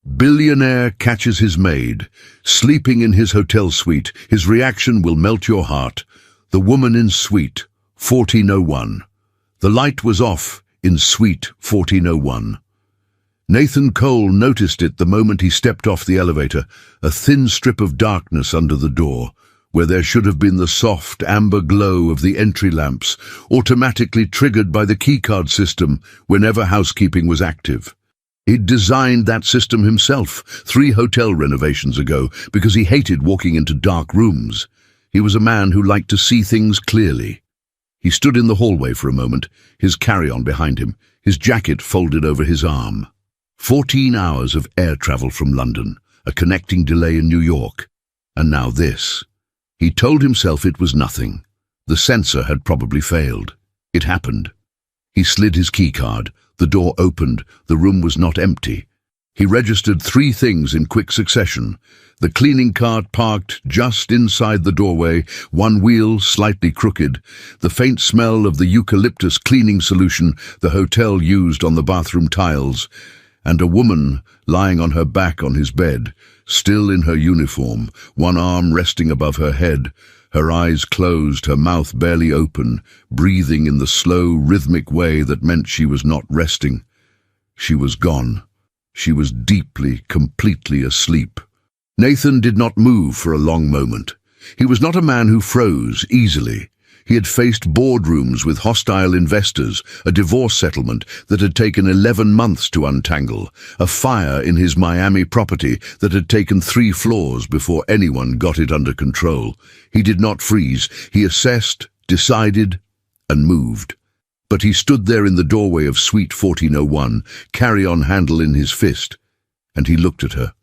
Billionaire catches his maid, sleeping in his hotel suite. His reaction will melt your heart. The woman in suite, 1401. The light was off in suite 1401. Nathan Cole noticed it the moment he stepped off the elevator, a thin strip of darkness under the door, where there should have been the soft amber glow of the entry lamps, automatically triggered by the keycard system whenever housekeeping was active. He'd designed that system himself 3 hotel renovations ago because he hated walking into dark rooms. He was a man who liked to see things clearly. He stood in the hallway for a moment, his carry-on behind him, his jacket folded over his arm. 14 hours of air travel from London, a connecting delay in New York, and now this. He told himself it was nothing. The sensor had probably failed. It happened. He slid his keycard. The door opened. The room was not empty. He registered 3 things in quick succession. The cleaning cart parked just inside the doorway, one wheel slightly crooked, the faint smell of the eucalyptus cleaning solution the hotel used on the bathroom tiles, and a woman lying on her back on his bed, still in her uniform, one arm resting above her head, her eyes closed, her mouth barely open, breathing in the slow, rhythmic way that meant she was not resting. She was gone. She was deeply, completely asleep. Nathan did not move for a long moment. He was not a man who froze easily. He had faced boardrooms with hostile investors, a divorce settlement that had taken 11 months to untangle, a fire in his Miami property that had taken 3 floors before anyone got it under control. He did not freeze. He assessed, decided, and moved. But he stood there in the doorway of Suite 1401, carry-on handle in his fist, and he looked at her.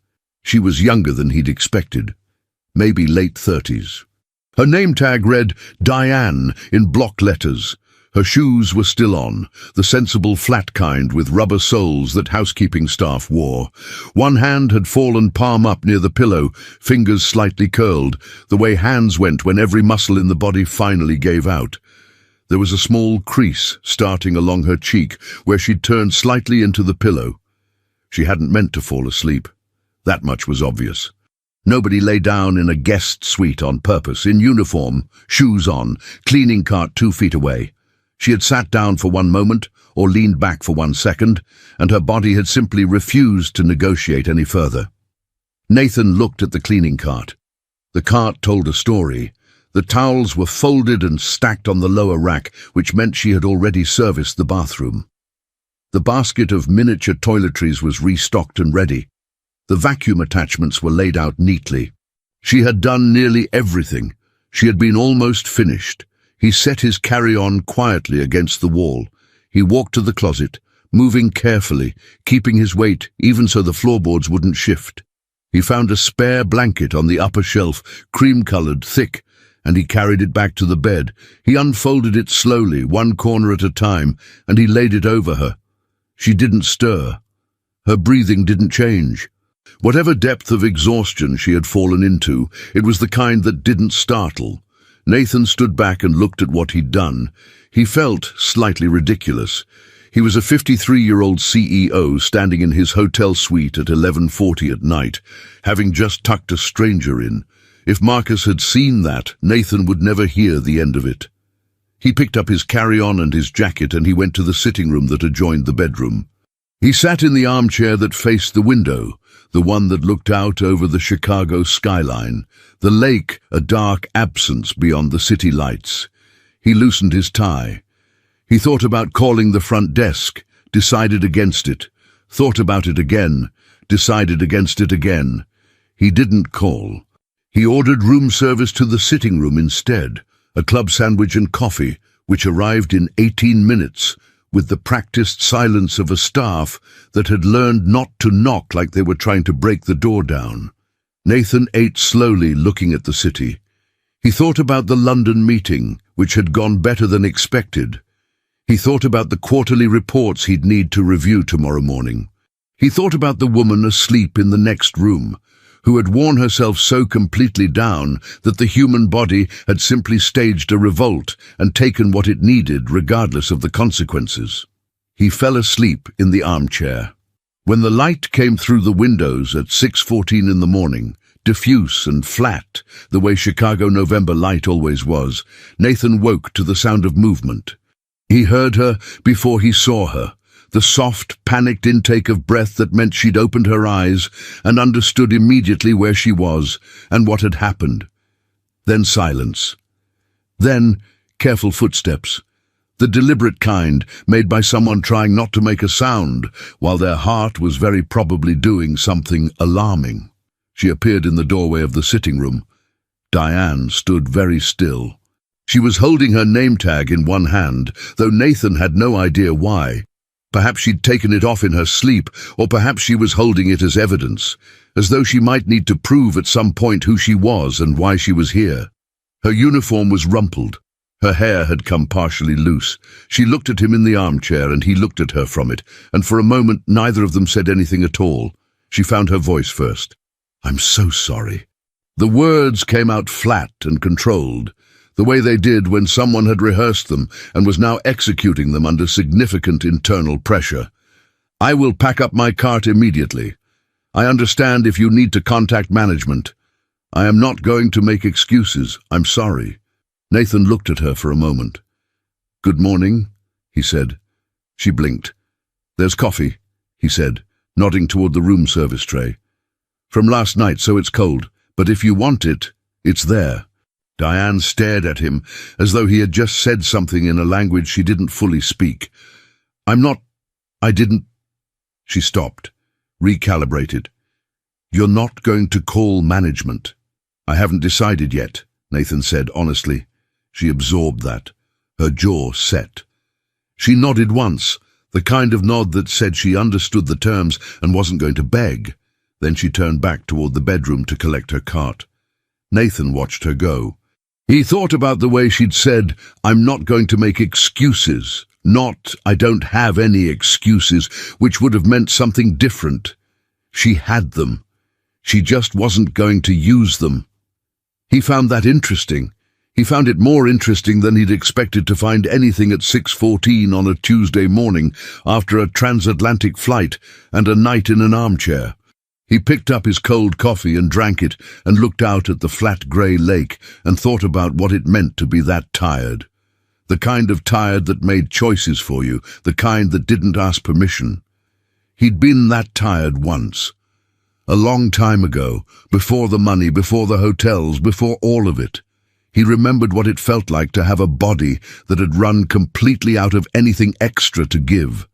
She was younger than he'd expected, maybe late 30s. Her name tag read Diane in block letters. Her shoes were still on, the sensible flat kind with rubber soles that housekeeping staff wore. One hand had fallen palm up near the pillow, fingers slightly curled, the way hands went when every muscle in the body finally gave out. There was a small crease starting along her cheek where she'd turned slightly into the pillow. She hadn't meant to fall asleep. That much was obvious. Nobody lay down in a guest suite on purpose, in uniform, shoes on, cleaning cart 2 feet away. She had sat down for 1 moment, or leaned back for 1 second, and her body had simply refused to negotiate any further. Nathan looked at the cleaning cart. The cart told a story. The towels were folded and stacked on the lower rack, which meant she had already serviced the bathroom. The basket of miniature toiletries was restocked and ready. The vacuum attachments were laid out neatly. She had done nearly everything. She had been almost finished. He set his carry-on quietly against the wall. He walked to the closet, moving carefully, keeping his weight even so the floorboards wouldn't shift. He found a spare blanket on the upper shelf, cream-colored, thick, and he carried it back to the bed. He unfolded it slowly, 1 corner at a time, and he laid it over her. She didn't stir. Her breathing didn't change. Whatever depth of exhaustion she had fallen into, it was the kind that didn't startle. Nathan stood back and looked at what he'd done. He felt slightly ridiculous. He was a 53-year-old CEO standing in his hotel suite at 11:40 at night, having just tucked a stranger in. If Marcus had seen that, Nathan would never hear the end of it. He picked up his carry-on and his jacket and he went to the sitting room that adjoined the bedroom. He sat in the armchair that faced the window, the one that looked out over the Chicago skyline, the lake a dark absence beyond the city lights. He loosened his tie. He thought about calling the front desk, decided against it, thought about it again, decided against it again. He didn't call. He ordered room service to the sitting room instead, a club sandwich and coffee, which arrived in 18 minutes, with the practiced silence of a staff that had learned not to knock like they were trying to break the door down. Nathan ate slowly, looking at the city. He thought about the London meeting, which had gone better than expected. He thought about the quarterly reports he'd need to review tomorrow morning. He thought about the woman asleep in the next room, who had worn herself so completely down that the human body had simply staged a revolt and taken what it needed regardless of the consequences. He fell asleep in the armchair. When the light came through the windows at 6:14 in the morning, diffuse and flat, the way Chicago November light always was, Nathan woke to the sound of movement. He heard her before he saw her, the soft, panicked intake of breath that meant she'd opened her eyes and understood immediately where she was and what had happened. Then silence. Then careful footsteps, the deliberate kind made by someone trying not to make a sound while their heart was very probably doing something alarming. She appeared in the doorway of the sitting room. Diane stood very still. She was holding her name tag in one hand, though Nathan had no idea why. Perhaps she'd taken it off in her sleep, or perhaps she was holding it as evidence, as though she might need to prove at some point who she was and why she was here. Her uniform was rumpled. Her hair had come partially loose. She looked at him in the armchair and he looked at her from it, and for a moment neither of them said anything at all. She found her voice first. "I'm so sorry." The words came out flat and controlled, the way they did when someone had rehearsed them and was now executing them under significant internal pressure. "I will pack up my cart immediately. I understand if you need to contact management. I am not going to make excuses. I'm sorry." Nathan looked at her for a moment. "Good morning," he said. She blinked. "There's coffee," he said, nodding toward the room service tray. "From last night, so it's cold, but if you want it, it's there." Diane stared at him as though he had just said something in a language she didn't fully speak. I didn't." She stopped, recalibrated. "You're not going to call management." "I haven't decided yet," Nathan said honestly. She absorbed that. Her jaw set. She nodded once, the kind of nod that said she understood the terms and wasn't going to beg. Then she turned back toward the bedroom to collect her cart. Nathan watched her go. He thought about the way she'd said, "I'm not going to make excuses," not, "I don't have any excuses," which would have meant something different. She had them. She just wasn't going to use them. He found that interesting. He found it more interesting than he'd expected to find anything at 6:14 on a Tuesday morning after a transatlantic flight and a night in an armchair. He picked up his cold coffee and drank it and looked out at the flat grey lake and thought about what it meant to be that tired. The kind of tired that made choices for you, the kind that didn't ask permission. He'd been that tired once. A long time ago, before the money, before the hotels, before all of it. He remembered what it felt like to have a body that had run completely out of anything extra to give.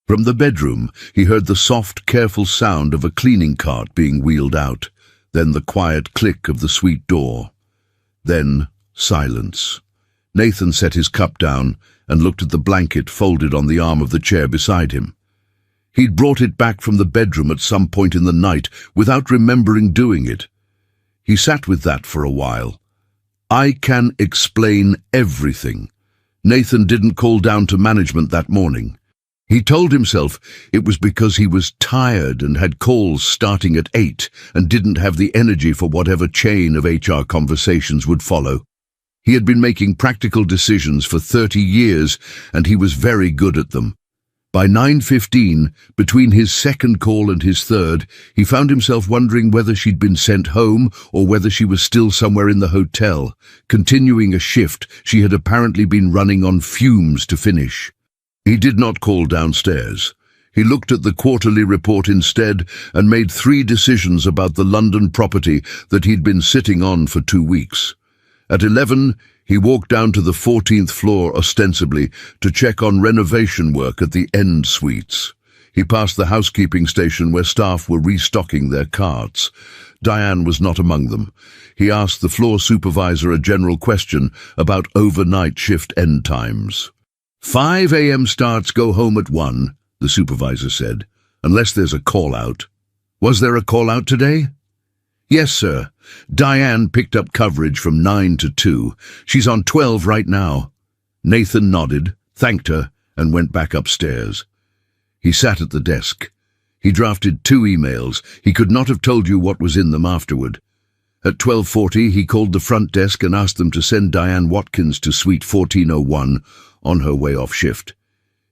From the bedroom, he heard the soft, careful sound of a cleaning cart being wheeled out, then the quiet click of the suite door. Then silence. Nathan set his cup down and looked at the blanket folded on the arm of the chair beside him. He'd brought it back from the bedroom at some point in the night without remembering doing it. He sat with that for a while. I can explain everything. Nathan didn't call down to management that morning. He told himself it was because he was tired and had calls starting at 8 and didn't have the energy for whatever chain of HR conversations would follow. He had been making practical decisions for 30 years and he was very good at them. By 9:15, between his second call and his third, he found himself wondering whether she'd been sent home or whether she was still somewhere in the hotel, continuing a shift she had apparently been running on fumes to finish. He did not call downstairs. He looked at the quarterly report instead and made 3 decisions about the London property that he'd been sitting on for 2 weeks. At 11, he walked down to the 14th floor ostensibly to check on renovation work at the end suites. He passed the housekeeping station where staff were restocking their carts. Diane was not among them. He asked the floor supervisor a general question about overnight shift end times. 5 a.m. starts go home at 1, the supervisor said, unless there's a call-out. Was there a call-out today? Yes, sir. Diane picked up coverage from 9 to 2. She's on 12 right now. Nathan nodded, thanked her, and went back upstairs. He sat at the desk. He drafted 2 emails. He could not have told you what was in them afterward. At 12:40, he called the front desk and asked them to send Diane Watkins to suite 1401 on her way off shift.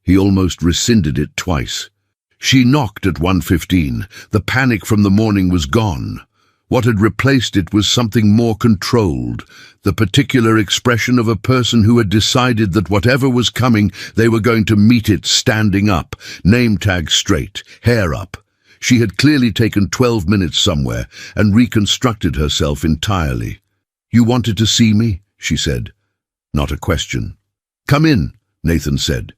He almost rescinded it twice. She knocked at 1:15. The panic from the morning was gone. What had replaced it was something more controlled, the particular expression of a person who had decided that whatever was coming, they were going to meet it standing up, name tag straight, hair up. She had clearly taken 12 minutes somewhere and reconstructed herself entirely. "You wanted to see me?" she said. Not a question. "Come in," Nathan said.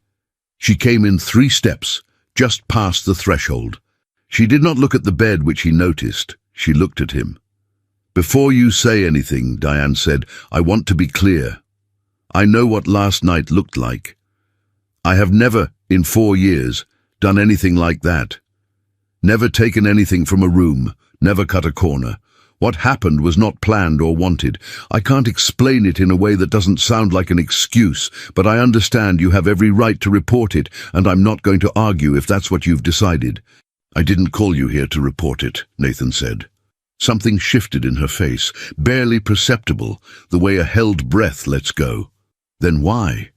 She came in 3 steps, just past the threshold. She did not look at the bed which he noticed. She looked at him. "Before you say anything," Diane said, "I want to be clear. I know what last night looked like. I have never, in 4 years, done anything like that. Never taken anything from a room, never cut a corner. What happened was not planned or wanted. I can't explain it in a way that doesn't sound like an excuse, but I understand you have every right to report it, and I'm not going to argue if that's what you've decided." "I didn't call you here to report it," Nathan said. Something shifted in her face, barely perceptible, the way a held breath lets go. "Then why?"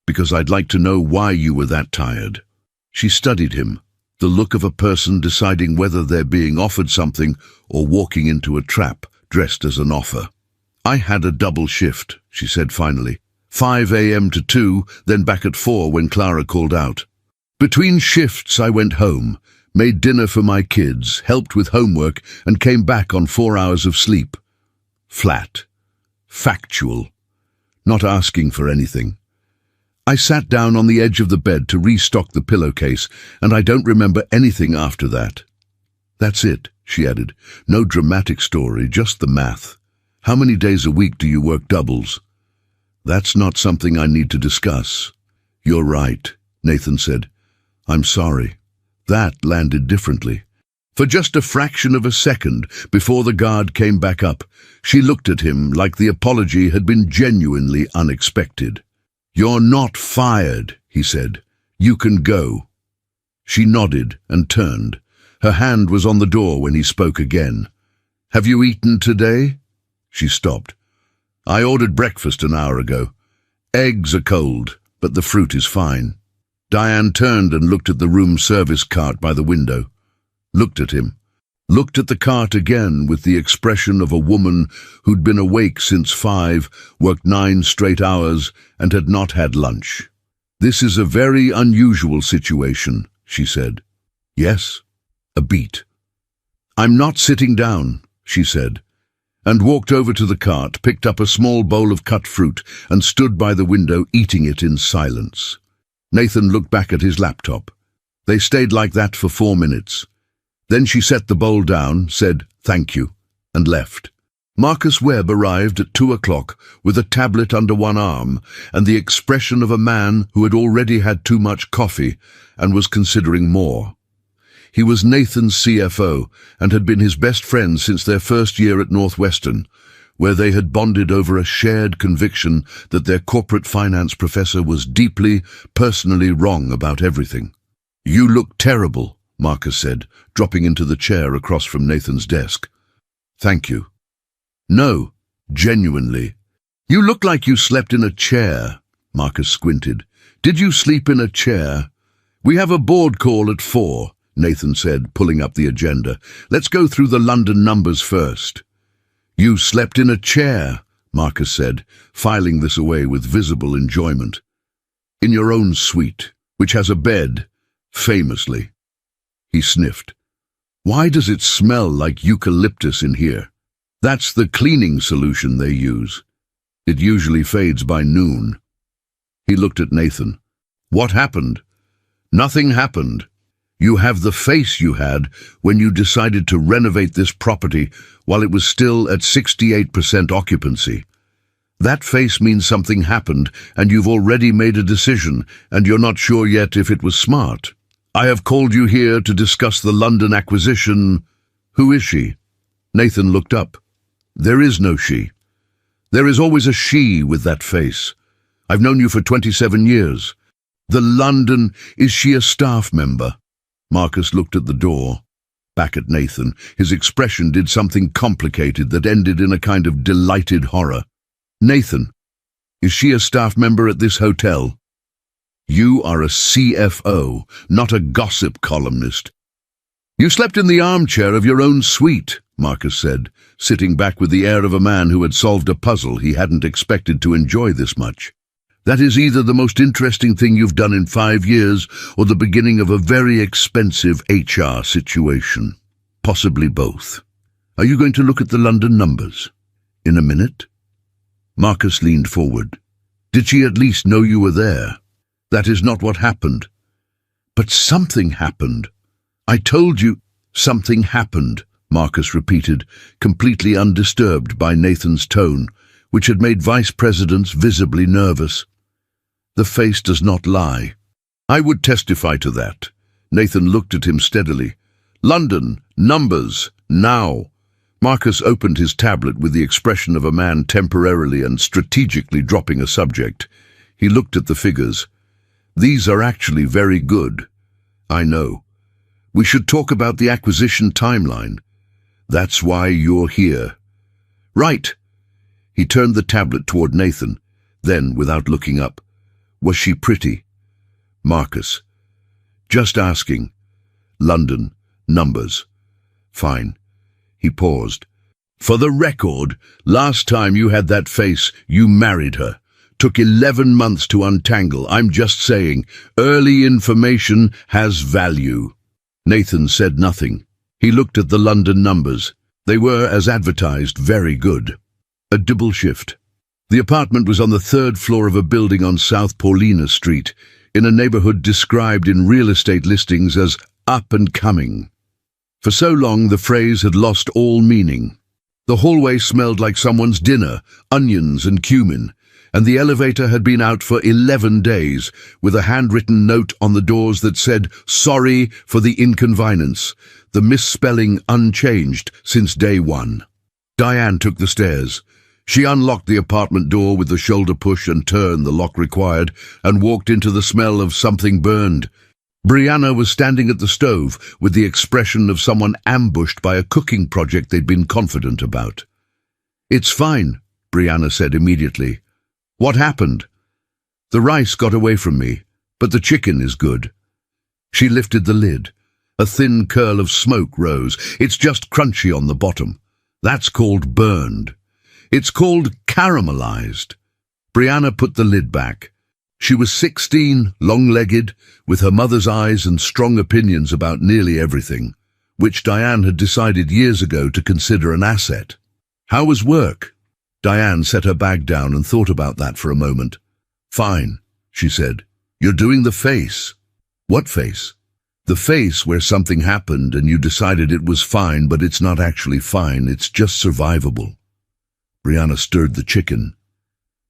"Because I'd like to know why you were that tired." She studied him, the look of a person deciding whether they're being offered something or walking into a trap, dressed as an offer. "I had a double shift," she said finally. 5 a.m. to 2, then back at 4 when Clara called out. "Between shifts I went home, made dinner for my kids, helped with homework, and came back on 4 hours of sleep." Flat. Factual. Not asking for anything. "I sat down on the edge of the bed to restock the pillowcase, and I don't remember anything after that." "That's it," she added. "No dramatic story, just the math. How many days a week do you work doubles?" "That's not something I need to discuss." "You're right," Nathan said. "I'm sorry." That landed differently. For just a fraction of a second, before the guard came back up, she looked at him like the apology had been genuinely unexpected. "You're not fired," he said. "You can go." She nodded and turned. Her hand was on the door when he spoke again. "Have you eaten today?" She stopped. "I ordered breakfast an hour ago. Eggs are cold, but the fruit is fine." Diane turned and looked at the room service cart by the window. Looked at him. Looked at the cart again with the expression of a woman who'd been awake since 5, worked 9 straight hours, and had not had lunch. "This is a very unusual situation," she said. "Yes." A beat. "I'm not sitting down," she said, and walked over to the cart, picked up a small bowl of cut fruit, and stood by the window eating it in silence. Nathan looked back at his laptop. They stayed like that for 4 minutes. Then she set the bowl down, said, "Thank you," and left. Marcus Webb arrived at 2 o'clock with a tablet under one arm and the expression of a man who had already had too much coffee and was considering more. He was Nathan's CFO and had been his best friend since their first year at Northwestern, where they had bonded over a shared conviction that their corporate finance professor was deeply, personally wrong about everything. "You look terrible," Marcus said, dropping into the chair across from Nathan's desk. "Thank you." "No, genuinely." "You look like you slept in a chair," Marcus squinted. "Did you sleep in a chair?" "We have a board call at 4, Nathan said, pulling up the agenda. "Let's go through the London numbers first." "You slept in a chair," Marcus said, filing this away with visible enjoyment. "In your own suite, which has a bed, famously." He sniffed. "Why does it smell like eucalyptus in here?" "That's the cleaning solution they use. It usually fades by noon." He looked at Nathan. "What happened?" "Nothing happened. You have the face you had when you decided to renovate this property while it was still at 68% occupancy. That face means something happened and you've already made a decision and you're not sure yet if it was smart. I have called you here to discuss the London acquisition." "Who is she?" Nathan looked up. "There is no she. There is always a she with that face. I've known you for 27 years. The London, is she a staff member?" Marcus looked at the door. Back at Nathan, his expression did something complicated that ended in a kind of delighted horror. "Nathan, is she a staff member at this hotel?" You are a CFO, not a gossip columnist. You slept in the armchair of your own suite, Marcus said, sitting back with the air of a man who had solved a puzzle he hadn't expected to enjoy this much. That is either the most interesting thing you've done in 5 years or the beginning of a very expensive HR situation. Possibly both. Are you going to look at the London numbers? In a minute? Marcus leaned forward. Did she at least know you were there? That is not what happened. But something happened. I told you something happened, Marcus repeated, completely undisturbed by Nathan's tone, which had made vice presidents visibly nervous. The face does not lie. I would testify to that. Nathan looked at him steadily. London, numbers, now. Marcus opened his tablet with the expression of a man temporarily and strategically dropping a subject. He looked at the figures. These are actually very good. I know. We should talk about the acquisition timeline. That's why you're here. Right. He turned the tablet toward Nathan. Then, without looking up, was she pretty? Marcus. Just asking. London. Numbers. Fine. He paused. For the record, last time you had that face, you married her. Took 11 months to untangle. I'm just saying, early information has value. Nathan said nothing. He looked at the London numbers. They were, as advertised, very good. A double shift. The apartment was on the 3rd floor of a building on South Paulina Street, in a neighborhood described in real estate listings as up and coming. For so long, the phrase had lost all meaning. The hallway smelled like someone's dinner, onions and cumin, and the elevator had been out for 11 days, with a handwritten note on the doors that said, "Sorry for the inconvenience," the misspelling unchanged since day 1. Diane took the stairs. She unlocked the apartment door with the shoulder push and turn the lock required, and walked into the smell of something burned. Brianna was standing at the stove with the expression of someone ambushed by a cooking project they'd been confident about. "It's fine," Brianna said immediately. "What happened?" "The rice got away from me, but the chicken is good." She lifted the lid. A thin curl of smoke rose. "It's just crunchy on the bottom. That's called burned. It's called caramelized." Brianna put the lid back. She was 16, long-legged, with her mother's eyes and strong opinions about nearly everything, which Diane had decided years ago to consider an asset. "How was work?" Diane set her bag down and thought about that for a moment. "Fine," she said. "You're doing the face." "What face?" "The face where something happened and you decided it was fine, but it's not actually fine, it's just survivable." Brianna stirred the chicken.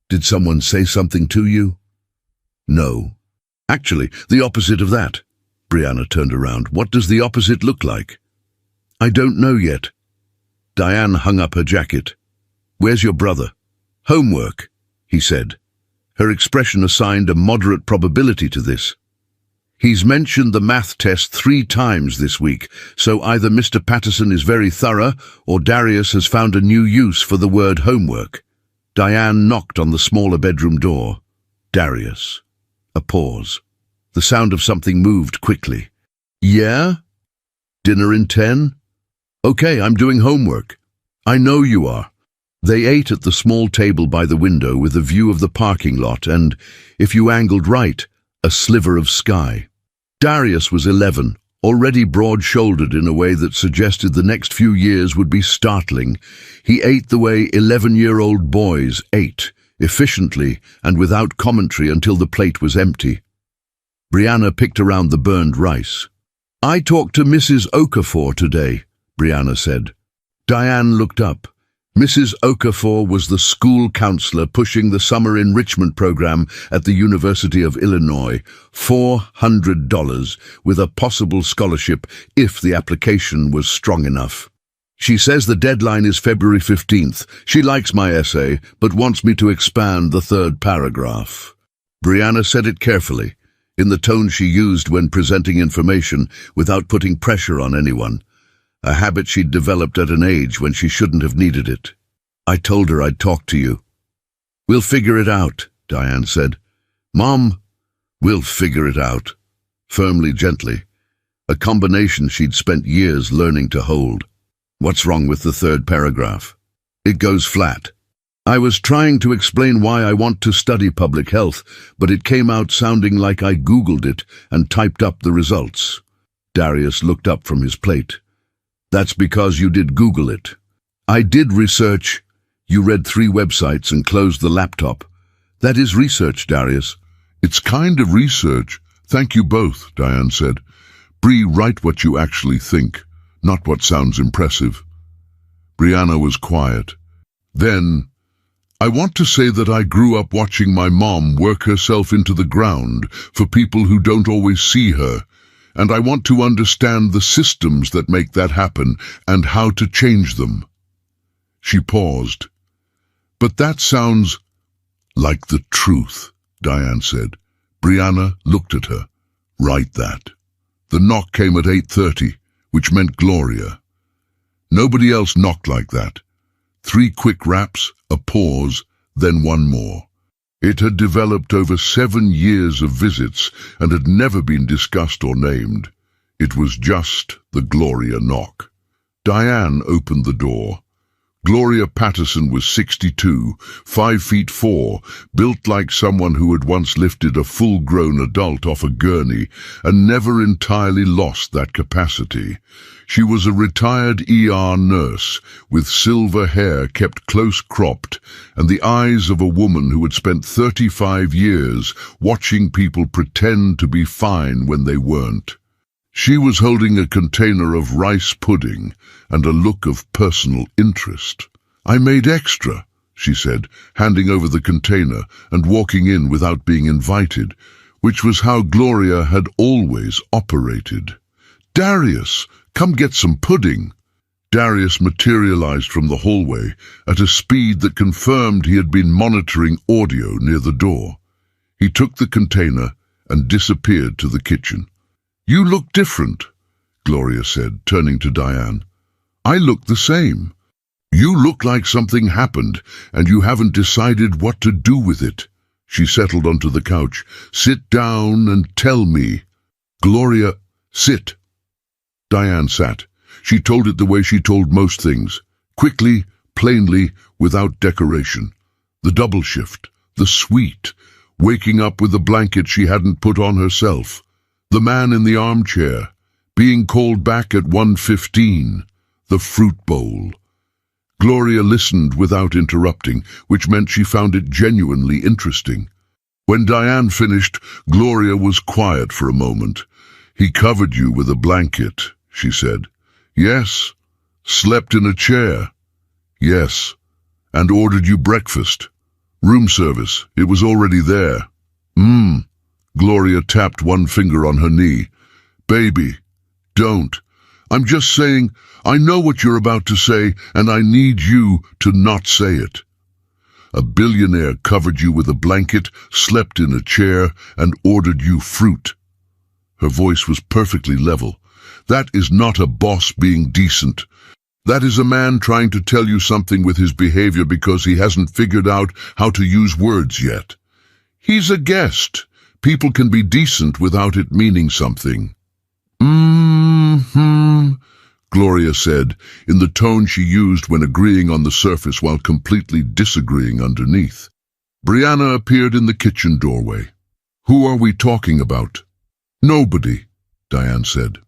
"Did someone say something to you?" "No. Actually, the opposite of that." Brianna turned around. "What does the opposite look like?" "I don't know yet." Diane hung up her jacket. "Where's your brother?" "Homework," he said. Her expression assigned a moderate probability to this. "He's mentioned the math test 3 times this week, so either Mr. Patterson is very thorough or Darius has found a new use for the word homework." Diane knocked on the smaller bedroom door. Darius. A pause. The sound of something moved quickly. "Yeah? Dinner in 10? Okay, I'm doing homework." "I know you are." They ate at the small table by the window with a view of the parking lot and, if you angled right, a sliver of sky. Darius was 11, already broad-shouldered in a way that suggested the next few years would be startling. He ate the way 11-year-old boys ate, efficiently and without commentary until the plate was empty. Brianna picked around the burned rice. "I talked to Mrs. Okafor today," Brianna said. Diane looked up. Mrs. Okafor was the school counselor pushing the summer enrichment program at the University of Illinois, $400, with a possible scholarship if the application was strong enough. "She says the deadline is February 15th. She likes my essay, but wants me to expand the 3rd paragraph." Brianna said it carefully, in the tone she used when presenting information without putting pressure on anyone. A habit she'd developed at an age when she shouldn't have needed it. "I told her I'd talk to you." "We'll figure it out," Diane said. "Mom, We'll figure it out. Firmly, gently. A combination she'd spent years learning to hold. What's wrong with the third paragraph? It goes flat. I was trying to explain why I want to study public health, but it came out sounding like I Googled it and typed up the results. Darius looked up from his plate. That's because you did Google it. I did research. You read 3 websites and closed the laptop. That is research, Darius. It's kind of research. Thank you both, Diane said. Bree, write what you actually think, not what sounds impressive. Brianna was quiet. Then, I want to say that I grew up watching my mom work herself into the ground for people who don't always see her, and I want to understand the systems that make that happen and how to change them. She paused. But that sounds like the truth, Diane said. Brianna looked at her. Write that. The knock came at 8:30, which meant Gloria. Nobody else knocked like that. 3 quick raps, a pause, then one more. It had developed over 7 years of visits and had never been discussed or named. It was just the Gloria knock. Diane opened the door. Gloria Patterson was 62, 5'4", built like someone who had once lifted a full-grown adult off a gurney and never entirely lost that capacity. She was a retired ER nurse, with silver hair kept close cropped and the eyes of a woman who had spent 35 years watching people pretend to be fine when they weren't. She was holding a container of rice pudding and a look of personal interest. I made extra, she said, handing over the container and walking in without being invited, which was how Gloria had always operated. Darius, come get some pudding. Darius materialized from the hallway at a speed that confirmed he had been monitoring audio near the door. He took the container and disappeared to the kitchen. You look different, Gloria said, turning to Diane. I look the same. You look like something happened and you haven't decided what to do with it. She settled onto the couch. Sit down and tell me. Gloria, sit. Diane sat. She told it the way she told most things. Quickly, plainly, without decoration. The double shift, the suite, waking up with the blanket she hadn't put on herself. The man in the armchair, being called back at 1:15, the fruit bowl. Gloria listened without interrupting, which meant she found it genuinely interesting. When Diane finished, Gloria was quiet for a moment. He covered you with a blanket, she said. Yes. Slept in a chair. Yes. And ordered you breakfast. Room service. It was already there. Gloria tapped one finger on her knee. Baby, don't. I'm just saying, I know what you're about to say, and I need you to not say it. A billionaire covered you with a blanket, slept in a chair, and ordered you fruit. Her voice was perfectly level. That is not a boss being decent. That is a man trying to tell you something with his behavior because he hasn't figured out how to use words yet. He's a guest. People can be decent without it meaning something. Gloria said, in the tone she used when agreeing on the surface while completely disagreeing underneath. Brianna appeared in the kitchen doorway. Who are we talking about? Nobody, Diane said.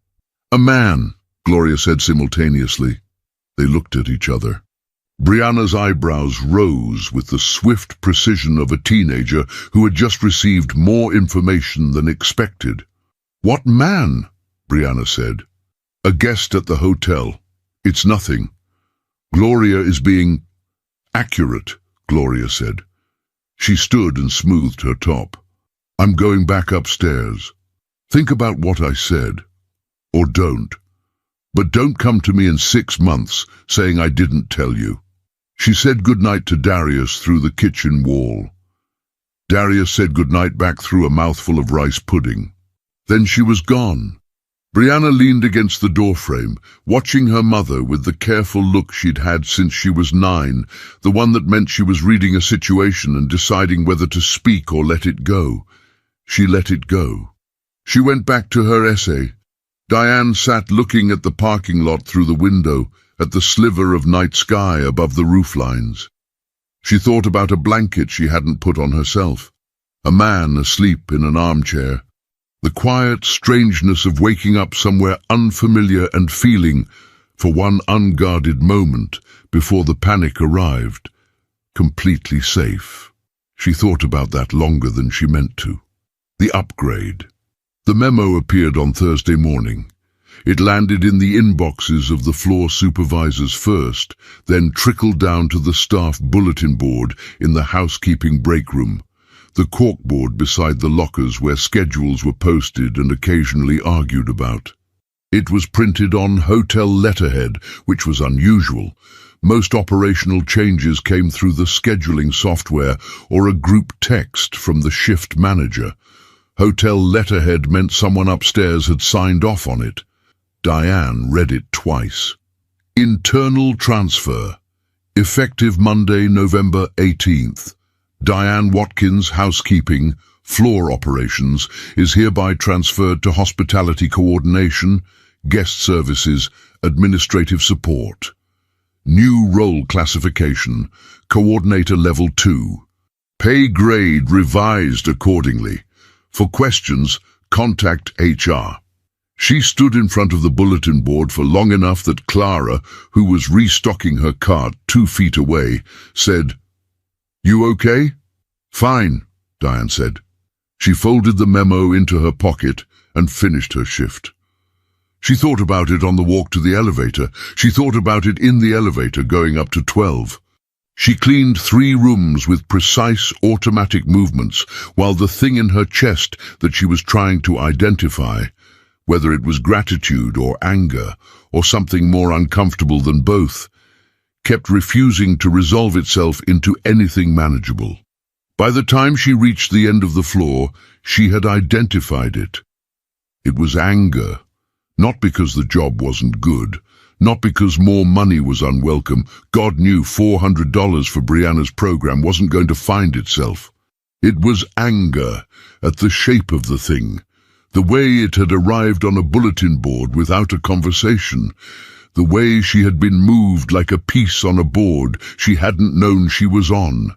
A man, Gloria said simultaneously. They looked at each other. Brianna's eyebrows rose with the swift precision of a teenager who had just received more information than expected. What man? Brianna said. A guest at the hotel. It's nothing. Gloria is being accurate, Gloria said. She stood and smoothed her top. I'm going back upstairs. Think about what I said. Or don't. But don't come to me in 6 months saying I didn't tell you. She said goodnight to Darius through the kitchen wall. Darius said goodnight back through a mouthful of rice pudding. Then she was gone. Brianna leaned against the doorframe, watching her mother with the careful look she'd had since she was 9, the one that meant she was reading a situation and deciding whether to speak or let it go. She let it go. She went back to her essay. Diane sat looking at the parking lot through the window, at the sliver of night sky above the rooflines. She thought about a blanket she hadn't put on herself, a man asleep in an armchair, the quiet strangeness of waking up somewhere unfamiliar and feeling, for one unguarded moment before the panic arrived, completely safe. She thought about that longer than she meant to. The upgrade. The memo appeared on Thursday morning. It landed in the inboxes of the floor supervisors first, then trickled down to the staff bulletin board in the housekeeping break room, the corkboard beside the lockers where schedules were posted and occasionally argued about. It was printed on hotel letterhead, which was unusual. Most operational changes came through the scheduling software or a group text from the shift manager. Hotel letterhead meant someone upstairs had signed off on it. Diane read it twice. Internal transfer. Effective Monday, November 18th. Diane Watkins, housekeeping, floor operations, is hereby transferred to hospitality coordination, guest services, administrative support. New role classification, coordinator level 2. Pay grade revised accordingly. For questions, contact HR. She stood in front of the bulletin board for long enough that Clara, who was restocking her cart 2 feet away, said, "You okay?" "Fine," Diane said. She folded the memo into her pocket and finished her shift. She thought about it on the walk to the elevator. She thought about it in the elevator going up to 12. She cleaned 3 rooms with precise automatic movements, while the thing in her chest that she was trying to identify, whether it was gratitude or anger, or something more uncomfortable than both, kept refusing to resolve itself into anything manageable. By the time she reached the end of the floor, she had identified it. It was anger, not because the job wasn't good, not because more money was unwelcome. God knew $400 for Brianna's program wasn't going to find itself. It was anger at the shape of the thing, the way it had arrived on a bulletin board without a conversation, the way she had been moved like a piece on a board she hadn't known she was on,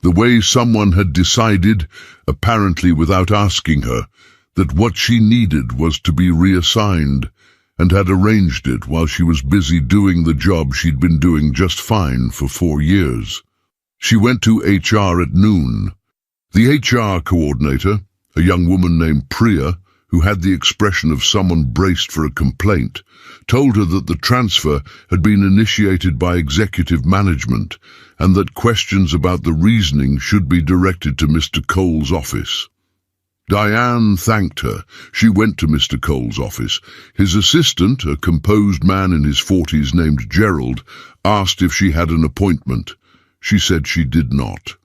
the way someone had decided, apparently without asking her, that what she needed was to be reassigned, and had arranged it while she was busy doing the job she'd been doing just fine for 4 years. She went to HR at noon. The HR coordinator, a young woman named Priya, who had the expression of someone braced for a complaint, told her that the transfer had been initiated by executive management and that questions about the reasoning should be directed to Mr. Cole's office. Diane thanked her. She went to Mr. Cole's office. His assistant, a composed man in his 40s named Gerald, asked if she had an appointment. She said she did not.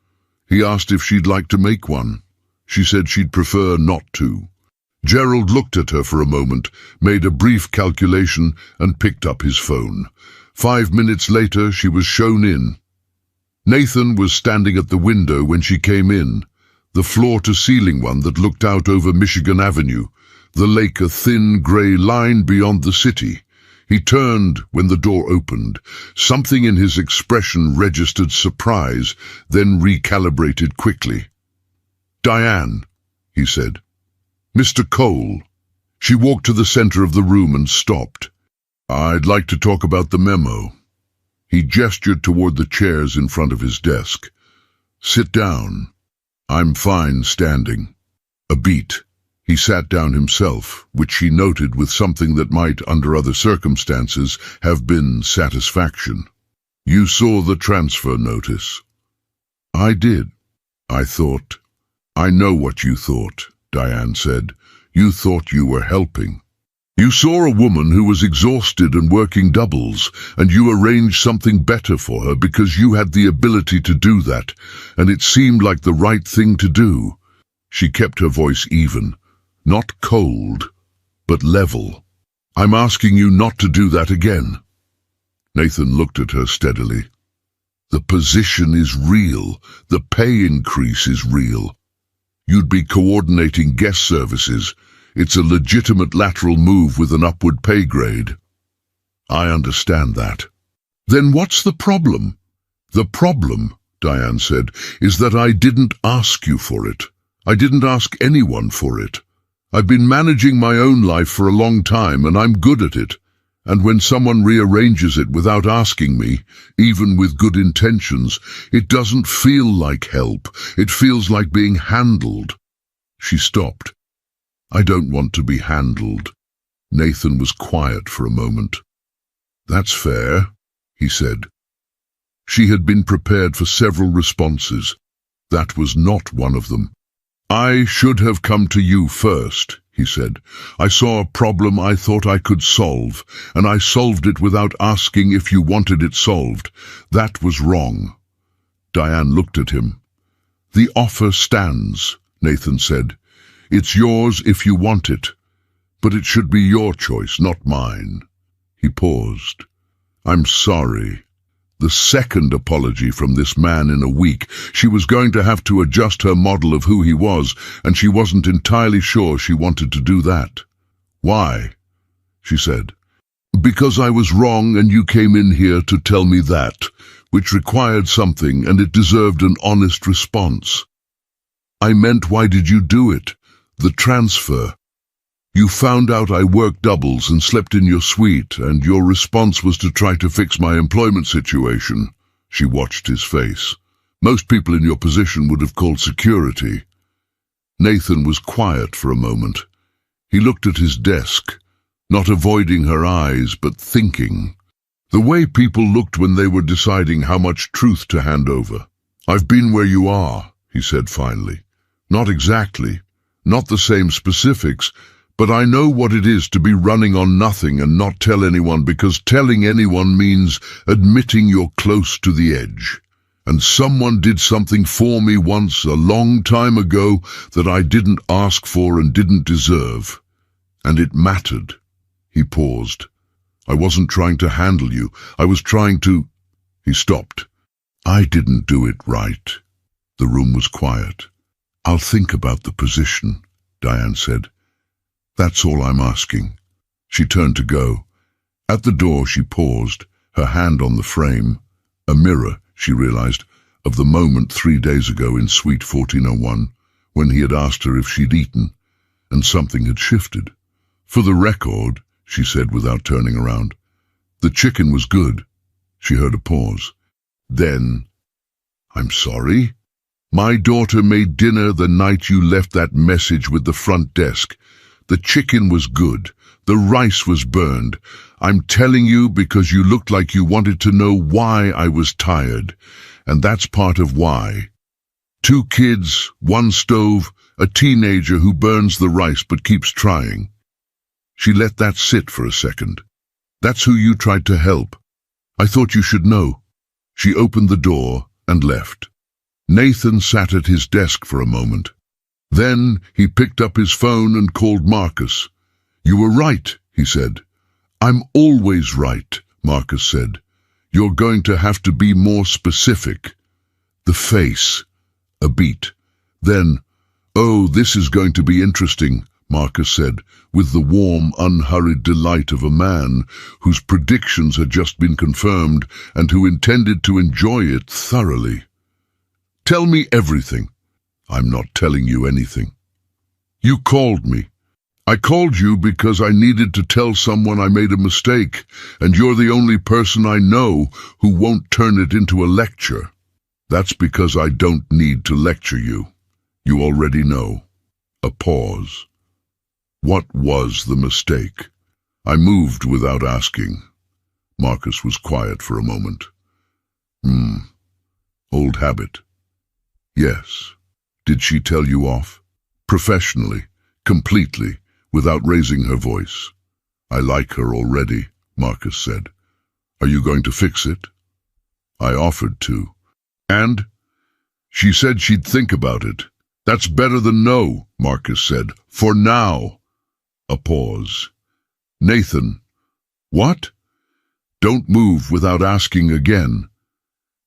He asked if she'd like to make one. She said she'd prefer not to. Gerald looked at her for a moment, made a brief calculation, and picked up his phone. 5 minutes later, she was shown in. Nathan was standing at the window when she came in, the floor-to-ceiling one that looked out over Michigan Avenue, the lake a thin grey line beyond the city. He turned when the door opened. Something in his expression registered surprise, then recalibrated quickly. "Diane," he said. "Mr. Cole." She walked to the center of the room and stopped. "I'd like to talk about the memo." He gestured toward the chairs in front of his desk. "Sit down." "I'm fine standing." A beat. He sat down himself, which she noted with something that might, under other circumstances, have been satisfaction. "You saw the transfer notice." "I did." "I thought." "I know what you thought," Diane said. "You thought you were helping. You saw a woman who was exhausted and working doubles, and you arranged something better for her because you had the ability to do that, and it seemed like the right thing to do." She kept her voice even, not cold, but level. "I'm asking you not to do that again." Nathan looked at her steadily. "The position is real. The pay increase is real. You'd be coordinating guest services. It's a legitimate lateral move with an upward pay grade. I understand that. Then what's the problem? The problem, Diane said, is that I didn't ask you for it. I didn't ask anyone for it. I've been managing my own life for a long time, and I'm good at it. And when someone rearranges it without asking me, even with good intentions, it doesn't feel like help. It feels like being handled. She stopped. I don't want to be handled. Nathan was quiet for a moment. That's fair, he said. She had been prepared for several responses. That was not one of them. I should have come to you first, he said. I saw a problem I thought I could solve, and I solved it without asking if you wanted it solved. That was wrong. Diane looked at him. The offer stands, Nathan said. It's yours if you want it, but it should be your choice, not mine. He paused. I'm sorry. The second apology from this man in a week. She was going to have to adjust her model of who he was, and she wasn't entirely sure she wanted to do that. Why? She said. Because I was wrong and you came in here to tell me that, which required something, and it deserved an honest response. I meant, why did you do it? The transfer. You found out I worked doubles and slept in your suite, and your response was to try to fix my employment situation. She watched his face. Most people in your position would have called security. Nathan was quiet for a moment. He looked at his desk, not avoiding her eyes, but thinking. The way people looked when they were deciding how much truth to hand over. I've been where you are, he said finally. Not exactly, not the same specifics, but I know what it is to be running on nothing and not tell anyone, because telling anyone means admitting you're close to the edge. And someone did something for me once, a long time ago, that I didn't ask for and didn't deserve. And it mattered. He paused. I wasn't trying to handle you. I was trying to... He stopped. I didn't do it right. The room was quiet. I'll think about the position, Diane said. That's all I'm asking. She turned to go. At the door she paused, her hand on the frame. A mirror, she realized, of the moment 3 days ago in Suite 1401, when he had asked her if she'd eaten, and something had shifted. For the record, she said without turning around, the chicken was good. She heard a pause. Then, I'm sorry? My daughter made dinner the night you left that message with the front desk. The chicken was good. The rice was burned. I'm telling you because you looked like you wanted to know why I was tired. And that's part of why. 2 kids, 1 stove, a teenager who burns the rice but keeps trying. She let that sit for a second. That's who you tried to help. I thought you should know. She opened the door and left. Nathan sat at his desk for a moment. Then he picked up his phone and called Marcus. You were right, he said. I'm always right, Marcus said. You're going to have to be more specific. The face. A beat. Then, oh, this is going to be interesting, Marcus said, with the warm, unhurried delight of a man whose predictions had just been confirmed and who intended to enjoy it thoroughly. Tell me everything. I'm not telling you anything. You called me. I called you because I needed to tell someone I made a mistake, and you're the only person I know who won't turn it into a lecture. That's because I don't need to lecture you. You already know. A pause. What was the mistake? I moved without asking. Marcus was quiet for a moment. Old habit. Yes. Did she tell you off? Professionally, completely, without raising her voice. I like her already, Marcus said. Are you going to fix it? I offered to. And? She said she'd think about it. That's better than no, Marcus said. For now. A pause. Nathan. What? Don't move without asking again.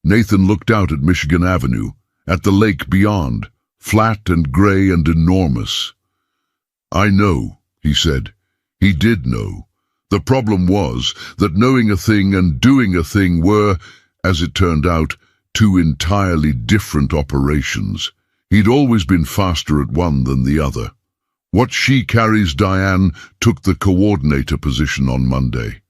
Nathan looked out at Michigan Avenue, at the lake beyond, flat and grey and enormous. "I know," he said. He did know. The problem was that knowing a thing and doing a thing were, as it turned out, two entirely different operations. He'd always been faster at one than the other. What she carries, Diane took the coordinator position on Monday.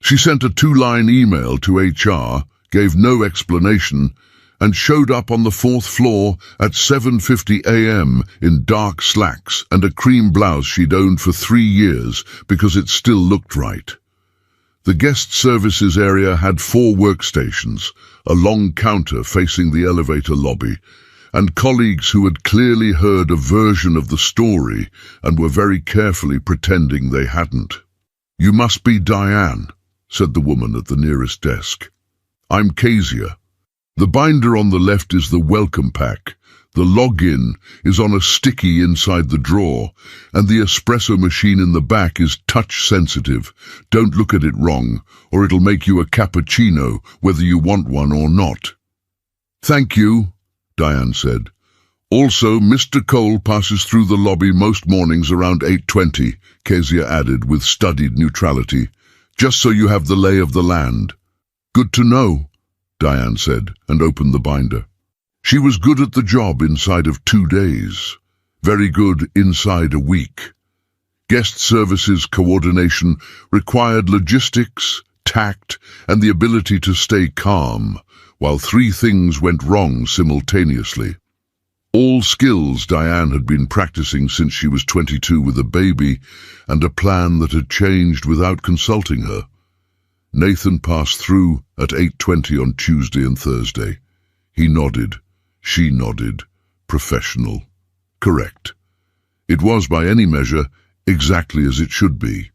She sent a 2-line email to HR, gave no explanation, and showed up on the 4th floor at 7:50 a.m. in dark slacks and a cream blouse she'd owned for 3 years because it still looked right. The guest services area had 4 workstations, a long counter facing the elevator lobby, and colleagues who had clearly heard a version of the story and were very carefully pretending they hadn't. "You must be Diane," said the woman at the nearest desk. "I'm Kezia. The binder on the left is the welcome pack. The login is on a sticky inside the drawer, and the espresso machine in the back is touch-sensitive. Don't look at it wrong, or it'll make you a cappuccino, whether you want one or not." "Thank you," Diane said. "Also, Mr. Cole passes through the lobby most mornings around 8:20, Kezia added with studied neutrality, "just so you have the lay of the land." "Good to know," Diane said, and opened the binder. She was good at the job inside of 2 days, very good inside a week. Guest services coordination required logistics, tact, and the ability to stay calm, while 3 things went wrong simultaneously. All skills Diane had been practicing since she was 22 with a baby, and a plan that had changed without consulting her. Nathan passed through at 8:20 on Tuesday and Thursday. He nodded. She nodded. Professional. Correct. It was, by any measure, exactly as it should be.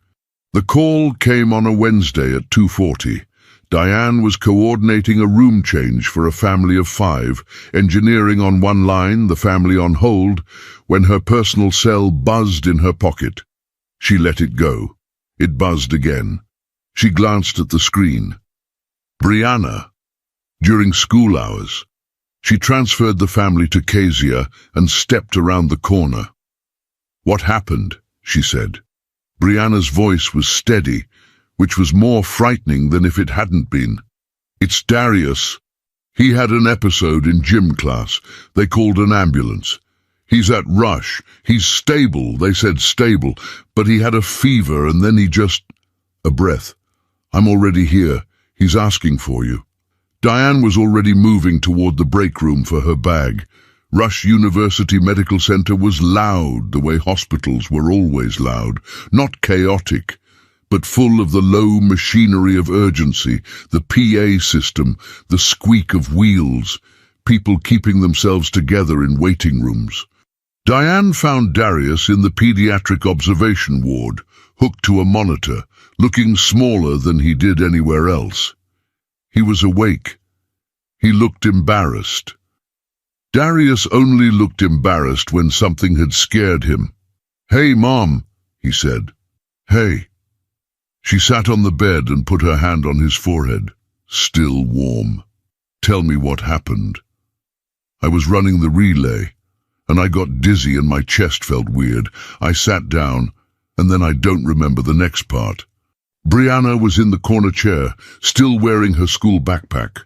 The call came on a Wednesday at 2:40. Diane was coordinating a room change for a family of 5, engineering on one line, the family on hold, when her personal cell buzzed in her pocket. She let it go. It buzzed again. She glanced at the screen. Brianna. During school hours. She transferred the family to Kezia and stepped around the corner. "What happened?" she said. Brianna's voice was steady, which was more frightening than if it hadn't been. "It's Darius. He had an episode in gym class. They called an ambulance. He's at Rush. He's stable," they said stable, "but he had a fever and then he just—" A breath. "I'm already here. He's asking for you." Diane was already moving toward the break room for her bag. Rush University Medical Center was loud, the way hospitals were always loud, not chaotic, but full of the low machinery of urgency, the PA system, the squeak of wheels, people keeping themselves together in waiting rooms. Diane found Darius in the pediatric observation ward, hooked to a monitor, looking smaller than he did anywhere else. He was awake. He looked embarrassed. Darius only looked embarrassed when something had scared him. "Hey, Mom," he said. "Hey." She sat on the bed and put her hand on his forehead, still warm. "Tell me what happened." "I was running the relay, and I got dizzy and my chest felt weird. I sat down, and then I don't remember the next part." Brianna was in the corner chair, still wearing her school backpack.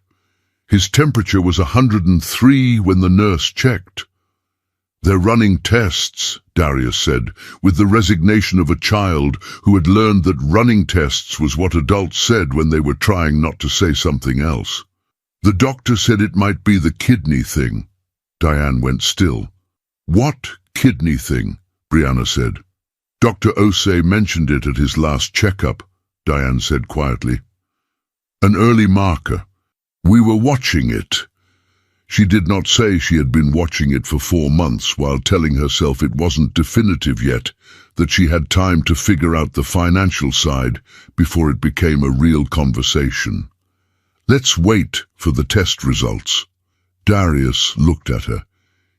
His temperature was 103 when the nurse checked. "They're running tests," Darius said, with the resignation of a child who had learned that running tests was what adults said when they were trying not to say something else. "The doctor said it might be the kidney thing." Diane went still. "What kidney thing?" Brianna said. "Dr. Osei mentioned it at his last checkup," Diane said quietly. "An early marker. We were watching it." She did not say she had been watching it for 4 months while telling herself it wasn't definitive yet, that she had time to figure out the financial side before it became a real conversation. "Let's wait for the test results." Darius looked at her.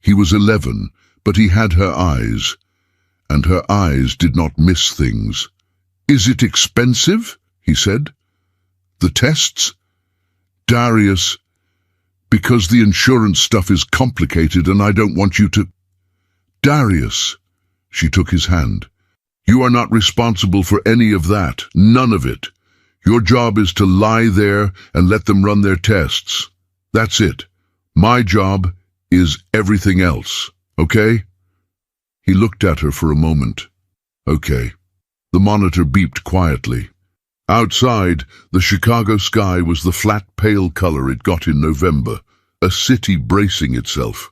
He was 11, but he had her eyes, and her eyes did not miss things. "Is it expensive?" he said. "The tests?" "Darius, because the insurance stuff is complicated and I don't want you to—" Darius, she took his hand. You are not responsible for any of that, none of it. Your job is to lie there and let them run their tests. That's it. My job is everything else, okay? He looked at her for a moment. Okay. The monitor beeped quietly. Outside, the Chicago sky was the flat, pale color it got in November, a city bracing itself.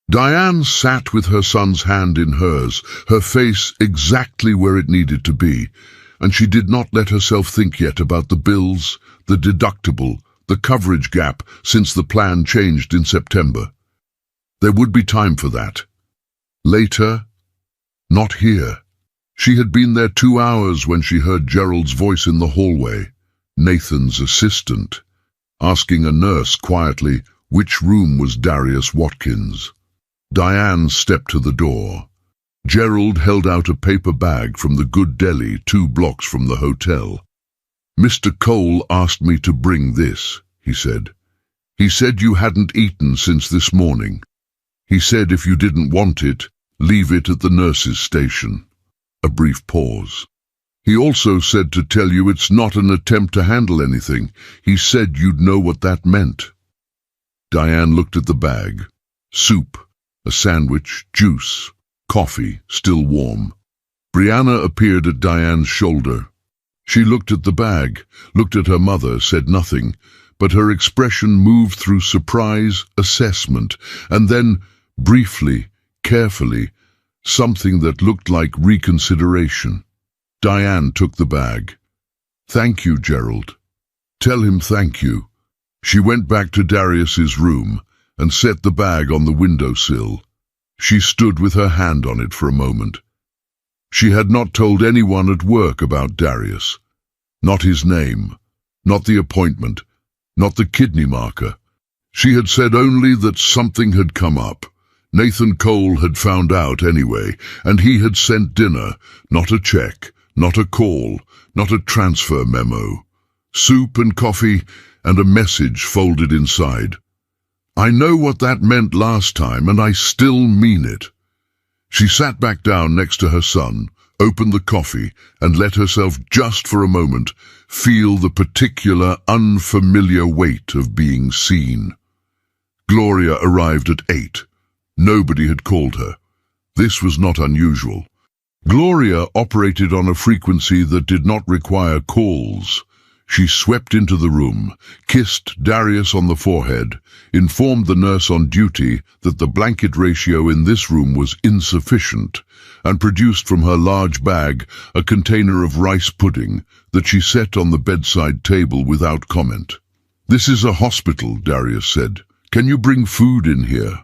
Diane sat with her son's hand in hers, her face exactly where it needed to be, and she did not let herself think yet about the bills, the deductible, the coverage gap since the plan changed in September. There would be time for that. Later, not here. She had been there 2 hours when she heard Gerald's voice in the hallway, Nathan's assistant, asking a nurse quietly which room was Darius Watkins. Diane stepped to the door. Gerald held out a paper bag from the Good Deli 2 blocks from the hotel. Mr. Cole asked me to bring this, he said. He said you hadn't eaten since this morning. He said if you didn't want it, leave it at the nurse's station. A brief pause. He also said to tell you it's not an attempt to handle anything. He said you'd know what that meant. Diane looked at the bag. Soup, a sandwich, juice, coffee, still warm. Brianna appeared at Diane's shoulder. She looked at the bag, looked at her mother, said nothing, but her expression moved through surprise, assessment, and then, briefly, carefully, something that looked like reconsideration. Diane took the bag. Thank you, Gerald. Tell him thank you. She went back to Darius's room and set the bag on the windowsill. She stood with her hand on it for a moment. She had not told anyone at work about Darius. Not his name, not the appointment, not the kidney marker. She had said only that something had come up. Nathan Cole had found out anyway, and he had sent dinner, not a check, not a call, not a transfer memo. Soup and coffee and a message folded inside. I know what that meant last time, and I still mean it. She sat back down next to her son, opened the coffee, and let herself just for a moment feel the particular unfamiliar weight of being seen. Gloria arrived at 8. Nobody had called her. This was not unusual. Gloria operated on a frequency that did not require calls. She swept into the room, kissed Darius on the forehead, informed the nurse on duty that the blanket ratio in this room was insufficient, and produced from her large bag a container of rice pudding that she set on the bedside table without comment. This is a hospital, Darius said. Can you bring food in here?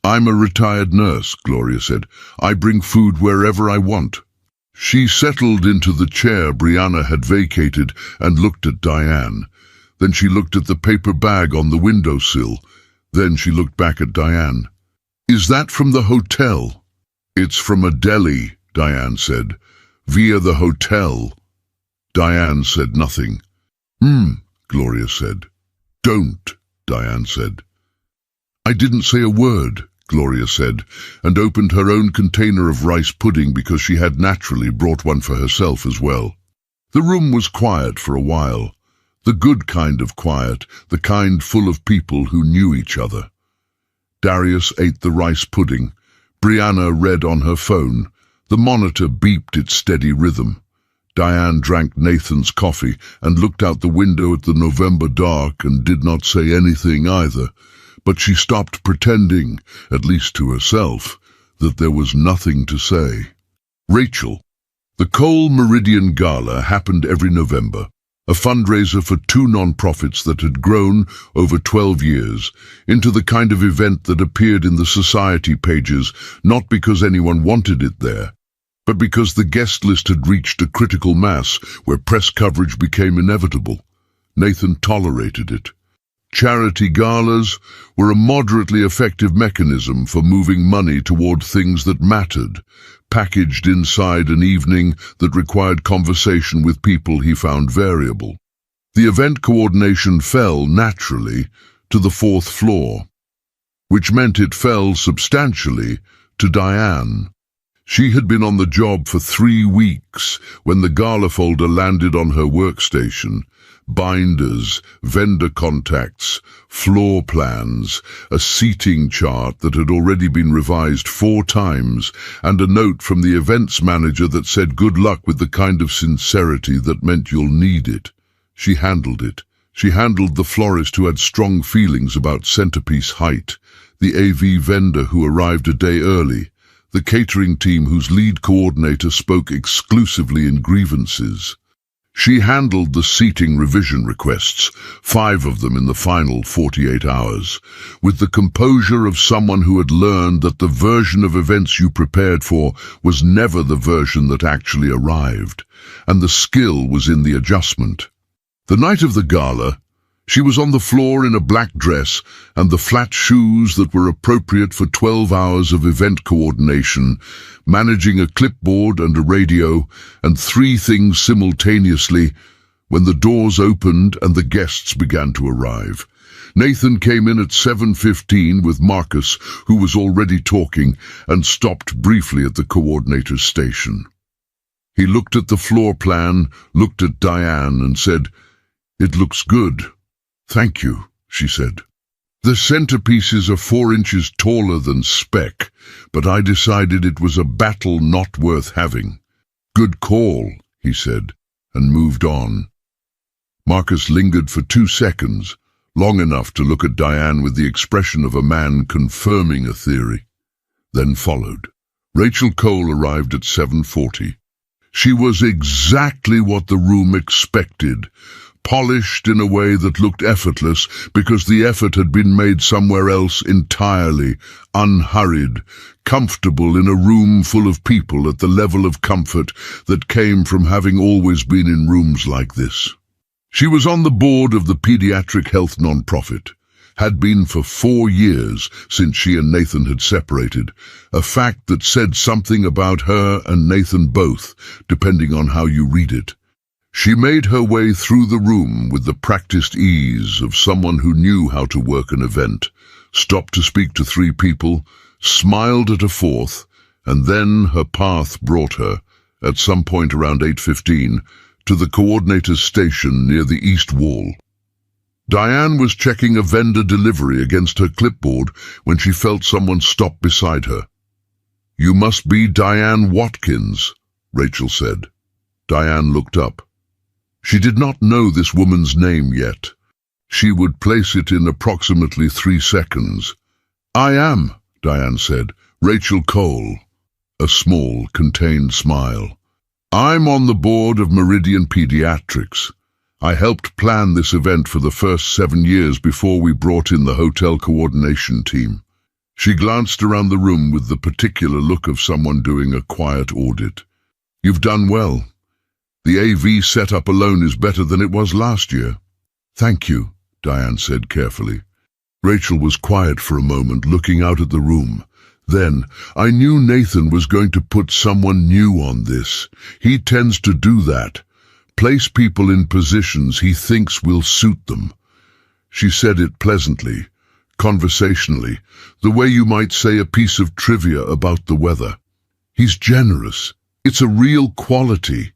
I'm a retired nurse, Gloria said. I bring food wherever I want. She settled into the chair Brianna had vacated and looked at Diane. Then she looked at the paper bag on the windowsill. Then she looked back at Diane. Is that from the hotel? It's from a deli, Diane said. Via the hotel. Diane said nothing. Gloria said. Don't, Diane said. I didn't say a word, Gloria said, and opened her own container of rice pudding because she had naturally brought one for herself as well. The room was quiet for a while. The good kind of quiet, the kind full of people who knew each other. Darius ate the rice pudding. Brianna read on her phone. The monitor beeped its steady rhythm. Diane drank Nathan's coffee and looked out the window at the November dark and did not say anything either. But she stopped pretending, at least to herself, that there was nothing to say. Rachel. The Cole Meridian Gala happened every November, a fundraiser for 2 nonprofits that had grown over 12 years into the kind of event that appeared in the society pages not because anyone wanted it there, but because the guest list had reached a critical mass where press coverage became inevitable. Nathan tolerated it. Charity galas were a moderately effective mechanism for moving money toward things that mattered, packaged inside an evening that required conversation with people he found variable. The event coordination fell, naturally, to the 4th floor, which meant it fell substantially to Diane. She had been on the job for 3 weeks when the gala folder landed on her workstation. Binders, vendor contacts, floor plans, a seating chart that had already been revised 4 times, and a note from the events manager that said good luck with the kind of sincerity that meant you'll need it. She handled it. She handled the florist who had strong feelings about centerpiece height, the AV vendor who arrived a day early, the catering team whose lead coordinator spoke exclusively in grievances. She handled the seating revision requests, 5 of them in the final 48 hours, with the composure of someone who had learned that the version of events you prepared for was never the version that actually arrived, and the skill was in the adjustment. The night of the gala, she was on the floor in a black dress and the flat shoes that were appropriate for 12 hours of event coordination, managing a clipboard and a radio and 3 things simultaneously when the doors opened and the guests began to arrive. Nathan came in at 7:15 with Marcus, who was already talking, and stopped briefly at the coordinator's station. He looked at the floor plan, looked at Diane and said, "It looks good." "Thank you," she said. "The centerpieces are 4 inches taller than spec, but I decided it was a battle not worth having." "Good call," he said, and moved on. Marcus lingered for 2 seconds, long enough to look at Diane with the expression of a man confirming a theory. Then followed. Rachel Cole arrived at 7:40. She was exactly what the room expected, polished in a way that looked effortless because the effort had been made somewhere else entirely, unhurried, comfortable in a room full of people at the level of comfort that came from having always been in rooms like this. She was on the board of the pediatric health non-profit, had been for 4 years since she and Nathan had separated, a fact that said something about her and Nathan both, depending on how you read it. She made her way through the room with the practiced ease of someone who knew how to work an event, stopped to speak to 3 people, smiled at a 4th, and then her path brought her, at some point around 8:15, to the coordinator's station near the east wall. Diane was checking a vendor delivery against her clipboard when she felt someone stop beside her. "You must be Diane Watkins," Rachel said. Diane looked up. She did not know this woman's name yet. She would place it in approximately 3 seconds. "I am," Diane said. "Rachel Cole." A small, contained smile. "I'm on the board of Meridian Pediatrics. I helped plan this event for the first 7 years before we brought in the hotel coordination team." She glanced around the room with the particular look of someone doing a quiet audit. "You've done well. The AV setup alone is better than it was last year." "Thank you," Diane said carefully. Rachel was quiet for a moment, looking out at the room. Then, "I knew Nathan was going to put someone new on this. He tends to do that. Place people in positions he thinks will suit them." She said it pleasantly, conversationally, the way you might say a piece of trivia about the weather. "He's generous. It's a real quality.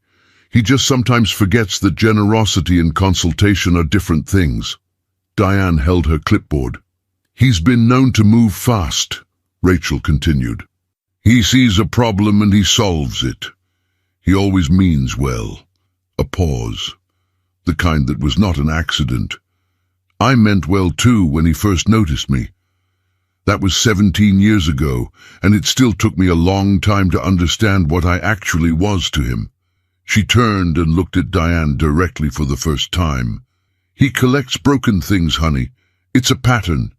He just sometimes forgets that generosity and consultation are different things." Diane held her clipboard. "He's been known to move fast," Rachel continued. "He sees a problem and he solves it. He always means well." A pause. The kind that was not an accident. "I meant well too when he first noticed me. That was 17 years ago, and it still took me a long time to understand what I actually was to him." She turned and looked at Diane directly for the first time. "He collects broken things, honey. It's a pattern.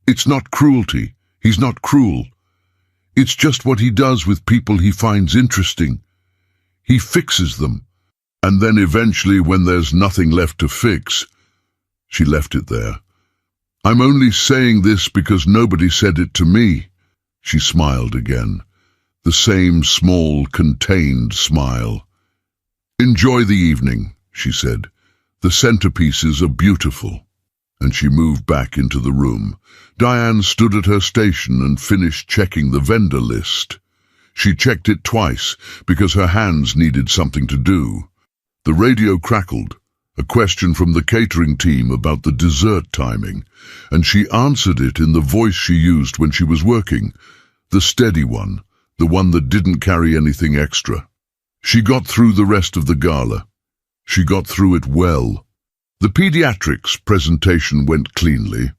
It's not cruelty. He's not cruel. It's just what he does with people he finds interesting. He fixes them. And then eventually, when there's nothing left to fix..." She left it there. "I'm only saying this because nobody said it to me." She smiled again. The same small, contained smile. "Enjoy the evening," she said. "The centerpieces are beautiful." and she moved back into the room. Diane stood at her station and finished checking the vendor list. She checked it twice because her hands needed something to do. The radio crackled, a question from the catering team about the dessert timing, and she answered it in the voice she used when she was working, the steady one, the one that didn't carry anything extra. She got through the rest of the gala. She got through it well. The pediatrics presentation went cleanly.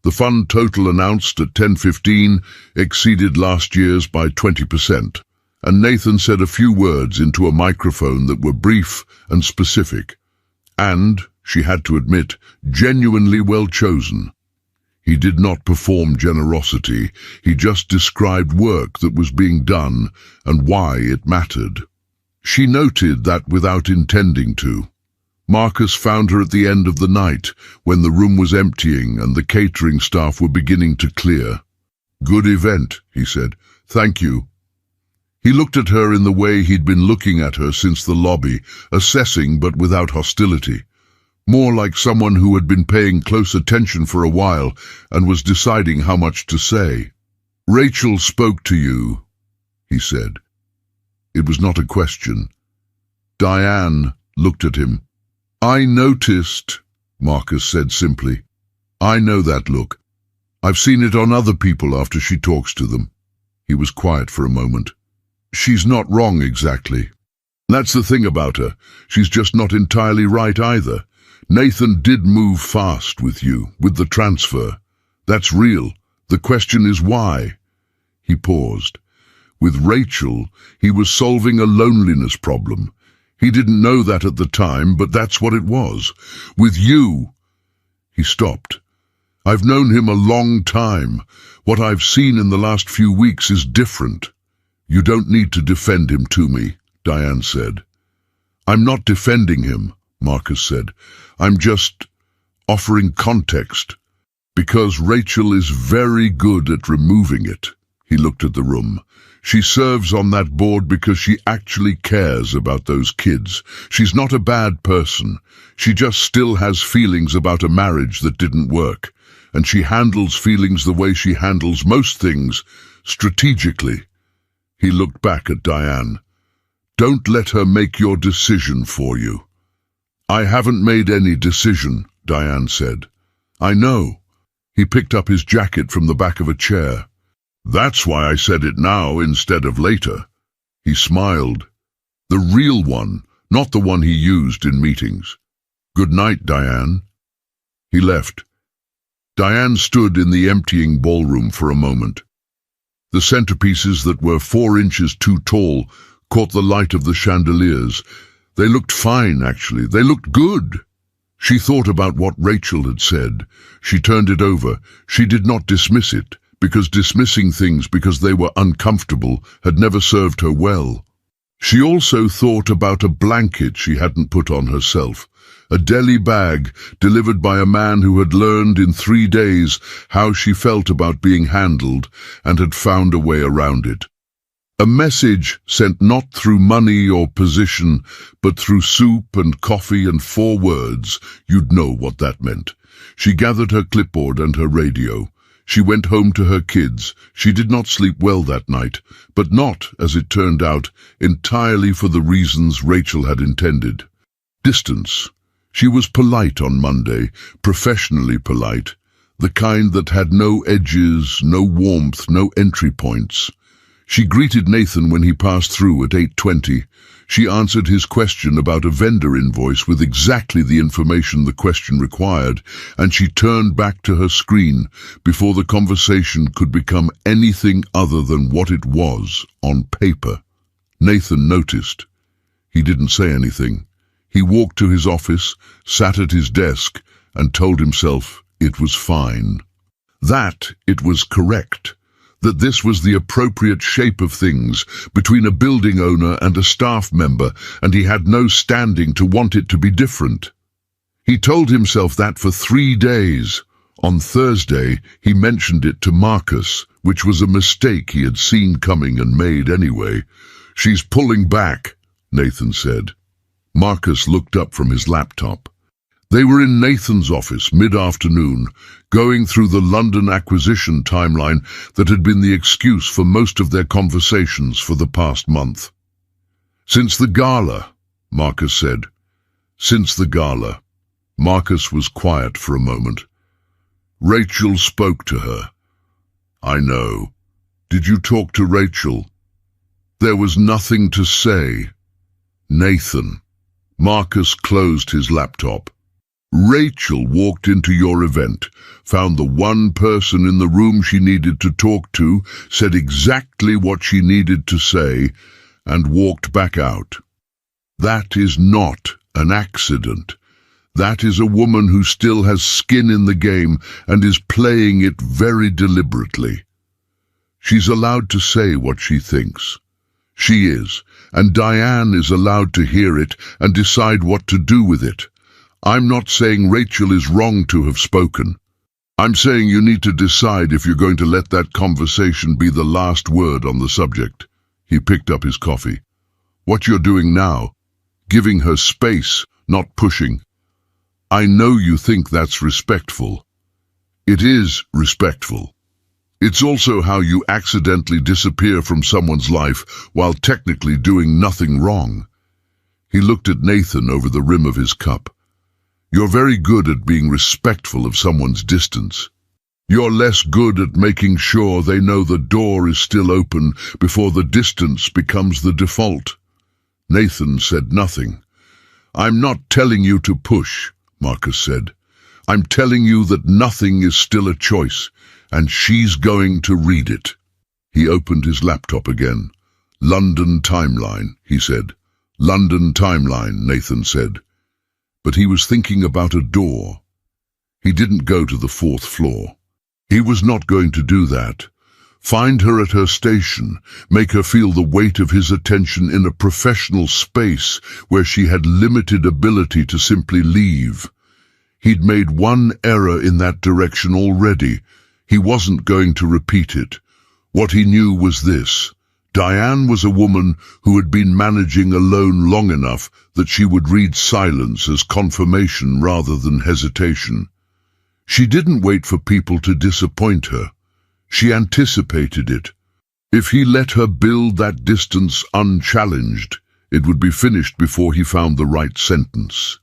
The fund total announced at 10:15 exceeded last year's by 20%, and Nathan said a few words into a microphone that were brief and specific, and, she had to admit, genuinely well chosen. He did not perform generosity, he just described work that was being done and why it mattered. She noted that without intending to. Marcus found her at the end of the night, when the room was emptying and the catering staff were beginning to clear. "Good event," he said. "Thank you." He looked at her in the way he'd been looking at her since the lobby, assessing but without hostility. More like someone who had been paying close attention for a while and was deciding how much to say. "Rachel spoke to you," he said. It was not a question. Diane looked at him. "I noticed," Marcus said simply. "I know that look. I've seen it on other people after she talks to them." He was quiet for a moment. "She's not wrong exactly. That's the thing about her. She's just not entirely right either. Nathan did move fast with you, with the transfer. That's real. The question is why?" He paused. With Rachel, he was solving a loneliness problem. He didn't know that at the time, but that's what it was. With you... He stopped. "I've known him a long time. What I've seen in the last few weeks is different." "You don't need to defend him to me," Diane said. "I'm not defending him," Marcus said. "I'm just offering context. Because Rachel is very good at removing it." He looked at the room. "She serves on that board because she actually cares about those kids. She's not a bad person. She just still has feelings about a marriage that didn't work. And she handles feelings the way she handles most things, strategically." He looked back at Diane. "Don't let her make your decision for you." "I haven't made any decision," Diane said. "I know." He picked up his jacket from the back of a chair. "That's why I said it now instead of later." He smiled. "The real one, not the one he used in meetings. Good night, Diane." He left. Diane stood in the emptying ballroom for a moment. The centerpieces that were 4 inches too tall caught the light of the chandeliers. They looked fine, actually. They looked good. She thought about what Rachel had said. She turned it over. She did not dismiss it, because dismissing things because they were uncomfortable had never served her well. She also thought about a blanket she hadn't put on herself, a deli bag delivered by a man who had learned in 3 days how she felt about being handled and had found a way around it. A message sent not through money or position, but through soup and coffee and 4 words. You'd know what that meant. She gathered her clipboard and her radio. She went home to her kids. She did not sleep well that night, but not, as it turned out, entirely for the reasons Rachel had intended. Distance. She was polite on Monday, professionally polite, the kind that had no edges, no warmth, no entry points. She greeted Nathan when he passed through at 8:20. She answered his question about a vendor invoice with exactly the information the question required, and she turned back to her screen before the conversation could become anything other than what it was on paper. Nathan noticed. He didn't say anything. He walked to his office, sat at his desk, and told himself it was fine. That it was correct. That this was the appropriate shape of things between a building owner and a staff member, and he had no standing to want it to be different. He told himself that for 3 days. On Thursday, he mentioned it to Marcus, which was a mistake he had seen coming and made anyway. "She's pulling back," Nathan said. Marcus looked up from his laptop. They were in Nathan's office mid-afternoon, going through the London acquisition timeline that had been the excuse for most of their conversations for the past month. "Since the gala," Marcus said. "Since the gala." Marcus was quiet for a moment. Rachel spoke to her. "I know. Did you talk to Rachel?" "There was nothing to say." "Nathan." Marcus closed his laptop. "Rachel walked into your event, found the one person in the room she needed to talk to, said exactly what she needed to say, and walked back out. That is not an accident. That is a woman who still has skin in the game and is playing it very deliberately. She's allowed to say what she thinks. She is, and Diane is allowed to hear it and decide what to do with it. I'm not saying Rachel is wrong to have spoken. I'm saying you need to decide if you're going to let that conversation be the last word on the subject." He picked up his coffee. "What you're doing now, giving her space, not pushing. I know you think that's respectful. It is respectful. It's also how you accidentally disappear from someone's life while technically doing nothing wrong." He looked at Nathan over the rim of his cup. "You're very good at being respectful of someone's distance. You're less good at making sure they know the door is still open before the distance becomes the default." Nathan said nothing. "I'm not telling you to push," Marcus said. "I'm telling you that nothing is still a choice, and she's going to read it." He opened his laptop again. "London timeline," he said. "London timeline," Nathan said. But he was thinking about a door. He didn't go to the 4th floor. He was not going to do that. Find her at her station, make her feel the weight of his attention in a professional space where she had limited ability to simply leave. He'd made one error in that direction already. He wasn't going to repeat it. What he knew was this: Diane was a woman who had been managing alone long enough that she would read silence as confirmation rather than hesitation. She didn't wait for people to disappoint her. She anticipated it. If he let her build that distance unchallenged, it would be finished before he found the right sentence.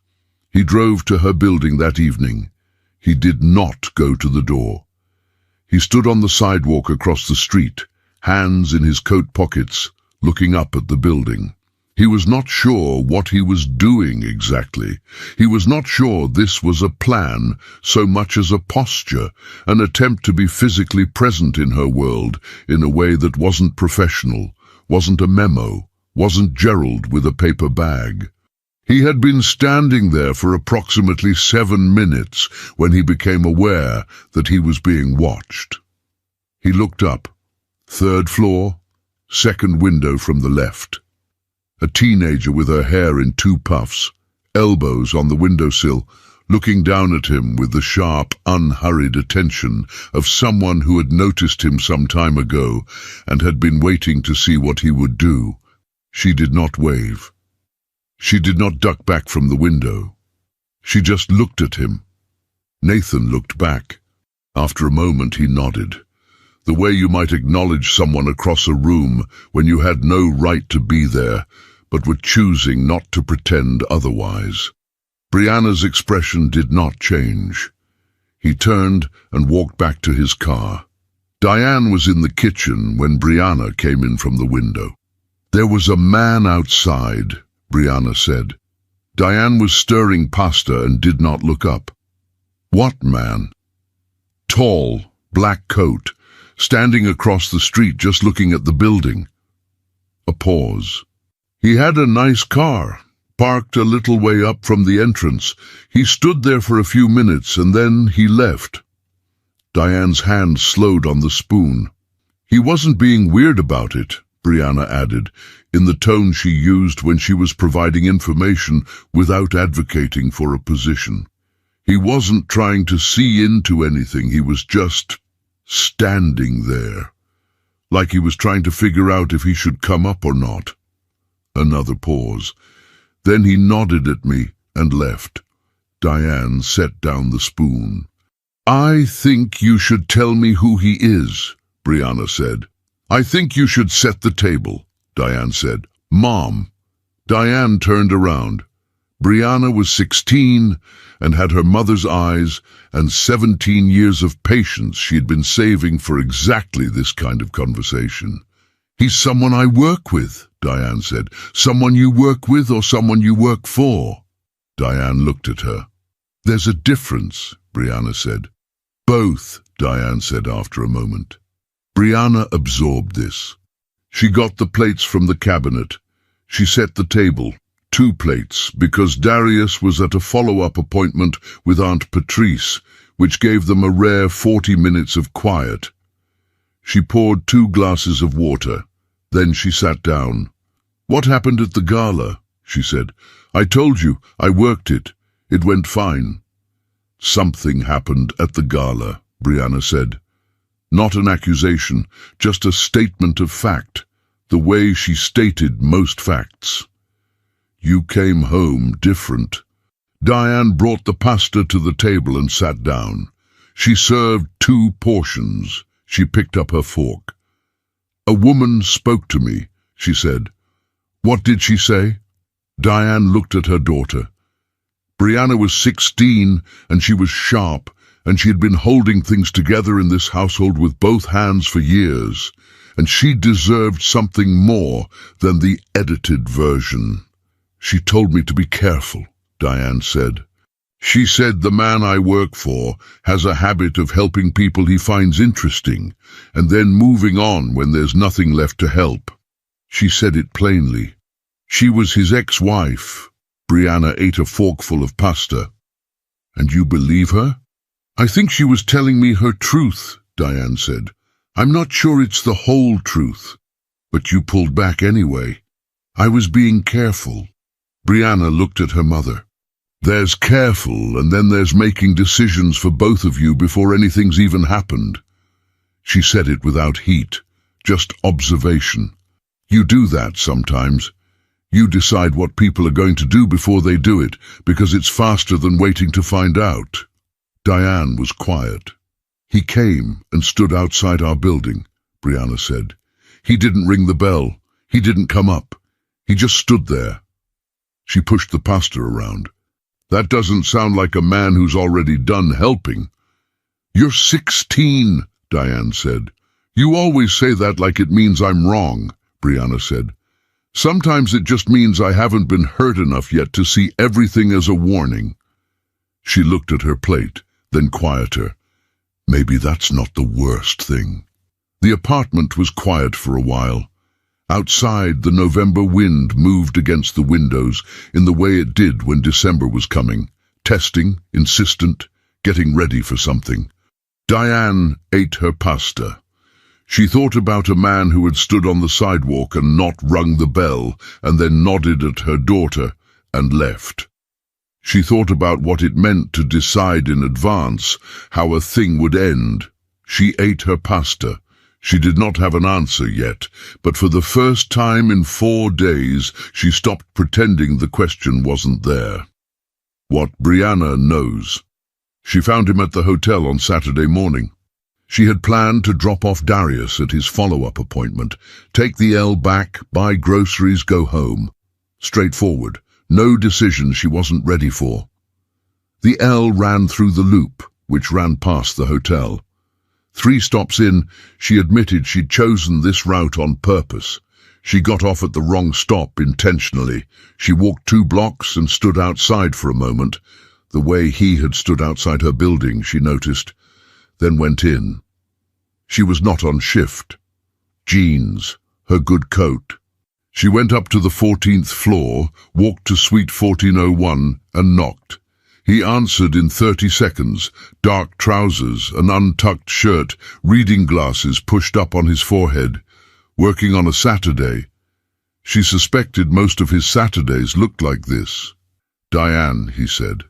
He drove to her building that evening. He did not go to the door. He stood on the sidewalk across the street, hands in his coat pockets, looking up at the building. He was not sure what he was doing exactly. He was not sure this was a plan so much as a posture, an attempt to be physically present in her world in a way that wasn't professional, wasn't a memo, wasn't Gerald with a paper bag. He had been standing there for approximately 7 minutes when he became aware that he was being watched. He looked up. 3rd floor, 2nd window from the left. A teenager with her hair in 2 puffs, elbows on the windowsill, looking down at him with the sharp, unhurried attention of someone who had noticed him some time ago and had been waiting to see what he would do. She did not wave. She did not duck back from the window. She just looked at him. Nathan looked back. After a moment he nodded. The way you might acknowledge someone across a room when you had no right to be there, but were choosing not to pretend otherwise. Brianna's expression did not change. He turned and walked back to his car. Diane was in the kitchen when Brianna came in from the window. "There was a man outside," Brianna said. Diane was stirring pasta and did not look up. "What man?" "Tall, black coat, standing across the street just looking at the building." A pause. "He had a nice car, parked a little way up from the entrance. He stood there for a few minutes and then he left." Diane's hand slowed on the spoon. "He wasn't being weird about it," Brianna added, in the tone she used when she was providing information without advocating for a position. "He wasn't trying to see into anything, he was just standing there, like he was trying to figure out if he should come up or not." Another pause. "Then he nodded at me and left. Diane set down the spoon. "I think you should tell me who he is," Brianna said. "I think you should set the table," Diane said. "Mom." Diane turned around. Brianna was 16 and had her mother's eyes and 17 years of patience she had been saving for exactly this kind of conversation. "He's someone I work with," Diane said. "Someone you work with or someone you work for?" Diane looked at her. "There's a difference," Brianna said. "Both," Diane said after a moment. Brianna absorbed this. She got the plates from the cabinet. She set the table, 2 plates, because Darius was at a follow-up appointment with Aunt Patrice, which gave them a rare 40 minutes of quiet. She poured 2 glasses of water. Then she sat down. "What happened at the gala?" she said. "I told you, I worked it. It went fine." "Something happened at the gala," Brianna said. Not an accusation, just a statement of fact, the way she stated most facts. "You came home different." Diane brought the pasta to the table and sat down. She served 2 portions. She picked up her fork. "A woman spoke to me," she said. "What did she say?" Diane looked at her daughter. Brianna was 16 and she was sharp, and she had been holding things together in this household with both hands for years, and she deserved something more than the edited version. "She told me to be careful," Diane said. "She said the man I work for has a habit of helping people he finds interesting, and then moving on when there's nothing left to help." She said it plainly. She was his ex-wife. Brianna ate a forkful of pasta. "And you believe her?" "I think she was telling me her truth," Diane said. "I'm not sure it's the whole truth." "But you pulled back anyway." "I was being careful." Brianna looked at her mother. "There's careful, and then there's making decisions for both of you before anything's even happened." She said it without heat, just observation. "You do that sometimes. You decide what people are going to do before they do it, because it's faster than waiting to find out." Diane was quiet. "He came and stood outside our building," Brianna said. "He didn't ring the bell. He didn't come up. He just stood there." She pushed the pasta around. "That doesn't sound like a man who's already done helping." "You're 16, Diane said. "You always say that like it means I'm wrong," Brianna said. "Sometimes it just means I haven't been hurt enough yet to see everything as a warning." She looked at her plate, then quieter. "Maybe that's not the worst thing." The apartment was quiet for a while. Outside, the November wind moved against the windows in the way it did when December was coming, testing, insistent, getting ready for something. Diane ate her pasta. She thought about a man who had stood on the sidewalk and not rung the bell, and then nodded at her daughter and left. She thought about what it meant to decide in advance how a thing would end. She ate her pasta. She did not have an answer yet, but for the first time in 4 days she stopped pretending the question wasn't there. What Brianna knows. She found him at the hotel on Saturday morning. She had planned to drop off Darius at his follow-up appointment, take the L back, buy groceries, go home. Straightforward. No decision she wasn't ready for. The L ran through the loop, which ran past the hotel. 3 stops in, she admitted she'd chosen this route on purpose. She got off at the wrong stop intentionally. She walked 2 blocks and stood outside for a moment. The way he had stood outside her building, she noticed, then went in. She was not on shift. Jeans, her good coat. She went up to the 14th floor, walked to suite 1401 and knocked. He answered in 30 seconds, dark trousers, an untucked shirt, reading glasses pushed up on his forehead, working on a Saturday. She suspected most of his Saturdays looked like this. "Diane," he said.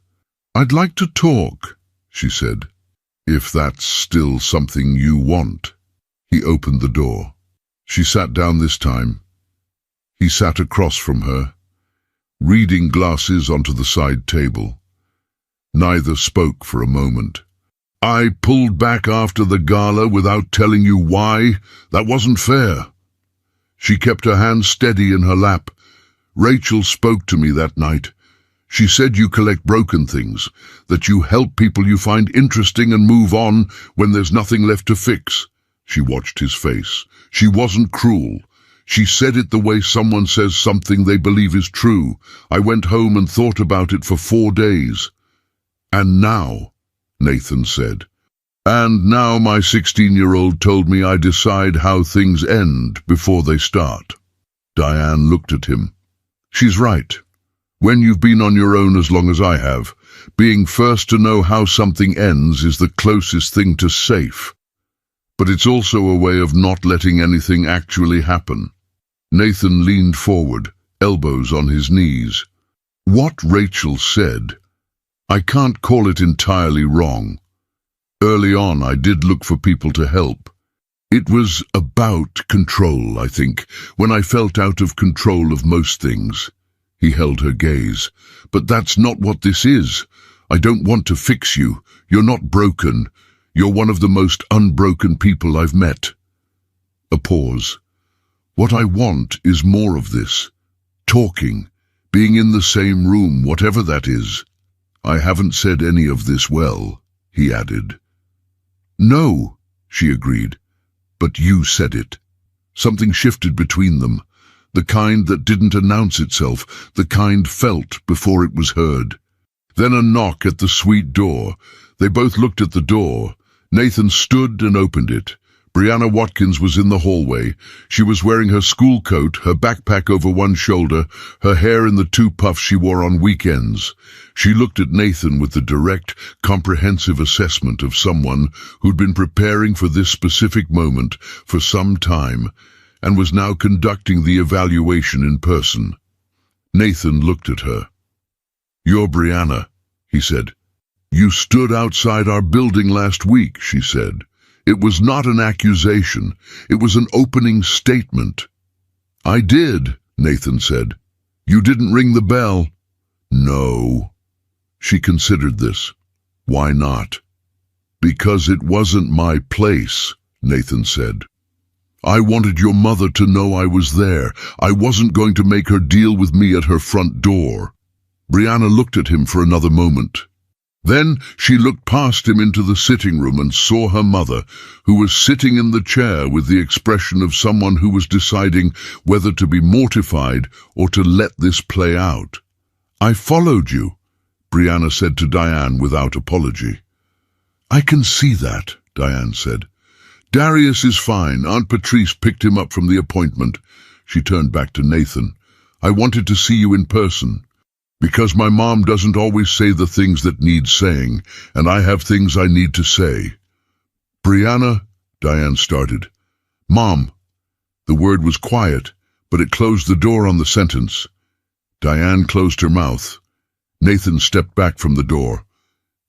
"I'd like to talk," she said. "If that's still something you want." He opened the door. She sat down this time. He sat across from her, reading glasses onto the side table. Neither spoke for a moment. "I pulled back after the gala without telling you why. That wasn't fair." She kept her hands steady in her lap. "Rachel spoke to me that night. She said you collect broken things, that you help people you find interesting and move on when there's nothing left to fix." She watched his face. She wasn't cruel. She said it the way someone says something they believe is true. I went home and thought about it for 4 days. "And now," Nathan said, "and now my 16-year-old told me I decide how things end before they start." Diane looked at him. "She's right. When you've been on your own as long as I have, being first to know how something ends is the closest thing to safe. But it's also a way of not letting anything actually happen." Nathan leaned forward, elbows on his knees. "What Rachel said, I can't call it entirely wrong. Early on, I did look for people to help. It was about control, I think, when I felt out of control of most things." He held her gaze. "But that's not what this is. I don't want to fix you. You're not broken. You're one of the most unbroken people I've met." A pause. "What I want is more of this. Talking. Being in the same room, whatever that is." "I haven't said any of this well," he added. "No," she agreed. "But you said it." Something shifted between them. The kind that didn't announce itself, the kind felt before it was heard. Then a knock at the suite door. They both looked at the door. Nathan stood and opened it. Brianna Watkins was in the hallway. She was wearing her school coat, her backpack over one shoulder, her hair in the 2 puffs she wore on weekends. She looked at Nathan with the direct, comprehensive assessment of someone who'd been preparing for this specific moment for some time and was now conducting the evaluation in person. Nathan looked at her. "You're Brianna," he said. "You stood outside our building last week," she said. It was not an accusation. It was an opening statement. "I did," Nathan said. "You didn't ring the bell." "No." She considered this. "Why not?" "Because it wasn't my place," Nathan said. "I wanted your mother to know I was there. I wasn't going to make her deal with me at her front door." Brianna looked at him for another moment. Then she looked past him into the sitting room and saw her mother, who was sitting in the chair with the expression of someone who was deciding whether to be mortified or to let this play out. "I followed you," Brianna said to Diane without apology. "I can see that," Diane said. "Darius is fine. Aunt Patrice picked him up from the appointment." She turned back to Nathan. "I wanted to see you in person. Because my mom doesn't always say the things that need saying, and I have things I need to say." "Brianna," Diane started. "Mom." The word was quiet, but it closed the door on the sentence. Diane closed her mouth. Nathan stepped back from the door.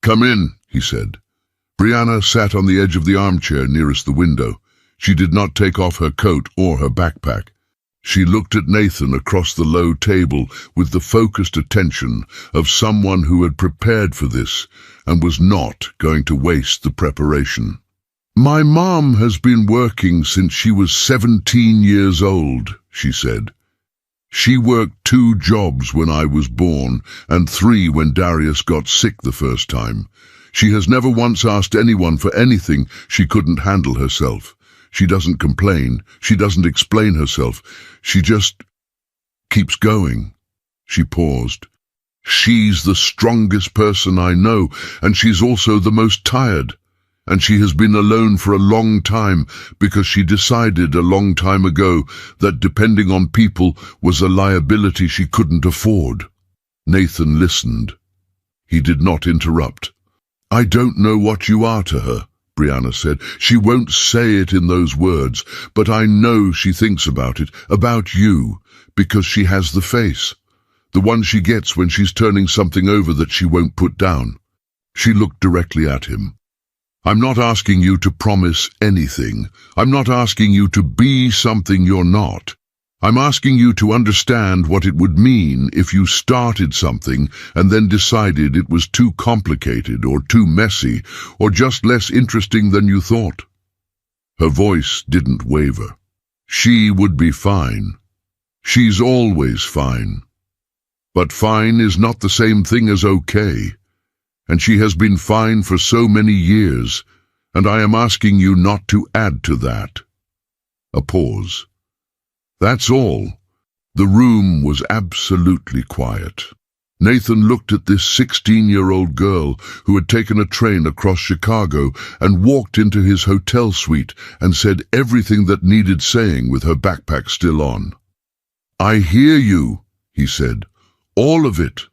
"Come in," he said. Brianna sat on the edge of the armchair nearest the window. She did not take off her coat or her backpack. She looked at Nathan across the low table with the focused attention of someone who had prepared for this and was not going to waste the preparation. "My mom has been working since she was 17 years old," she said. "She worked 2 jobs when I was born and 3 when Darius got sick the first time. She has never once asked anyone for anything she couldn't handle herself. She doesn't complain. She doesn't explain herself. She just keeps going." She paused. "She's the strongest person I know, and she's also the most tired. And she has been alone for a long time because she decided a long time ago that depending on people was a liability she couldn't afford." Nathan listened. He did not interrupt. "I don't know what you are to her," Brianna said. "She won't say it in those words, but I know she thinks about it, about you, because she has the face. The one she gets when she's turning something over that she won't put down." She looked directly at him. "I'm not asking you to promise anything. I'm not asking you to be something you're not. I'm asking you to understand what it would mean if you started something and then decided it was too complicated or too messy or just less interesting than you thought. Her voice didn't waver. She would be fine. She's always fine. But fine is not the same thing as okay, and she has been fine for so many years, and I am asking you not to add to that. A pause. That's all. The room was absolutely quiet. Nathan looked at this 16-year-old girl who had taken a train across Chicago and walked into his hotel suite and said everything that needed saying with her backpack still on. "I hear you," he said. "All of it."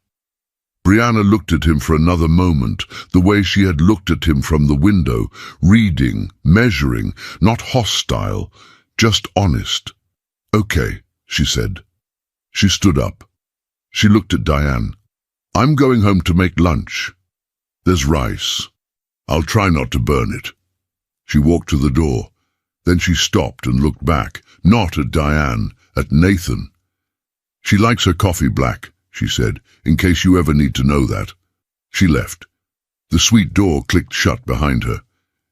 Brianna looked at him for another moment, the way she had looked at him from the window, reading, measuring, not hostile, just honest. "Okay," she said. She stood up. She looked at Diane. "I'm going home to make lunch. There's rice. I'll try not to burn it." She walked to the door. Then she stopped and looked back, not at Diane, at Nathan. "She likes her coffee black," she said, "in case you ever need to know that." She left. The suite door clicked shut behind her.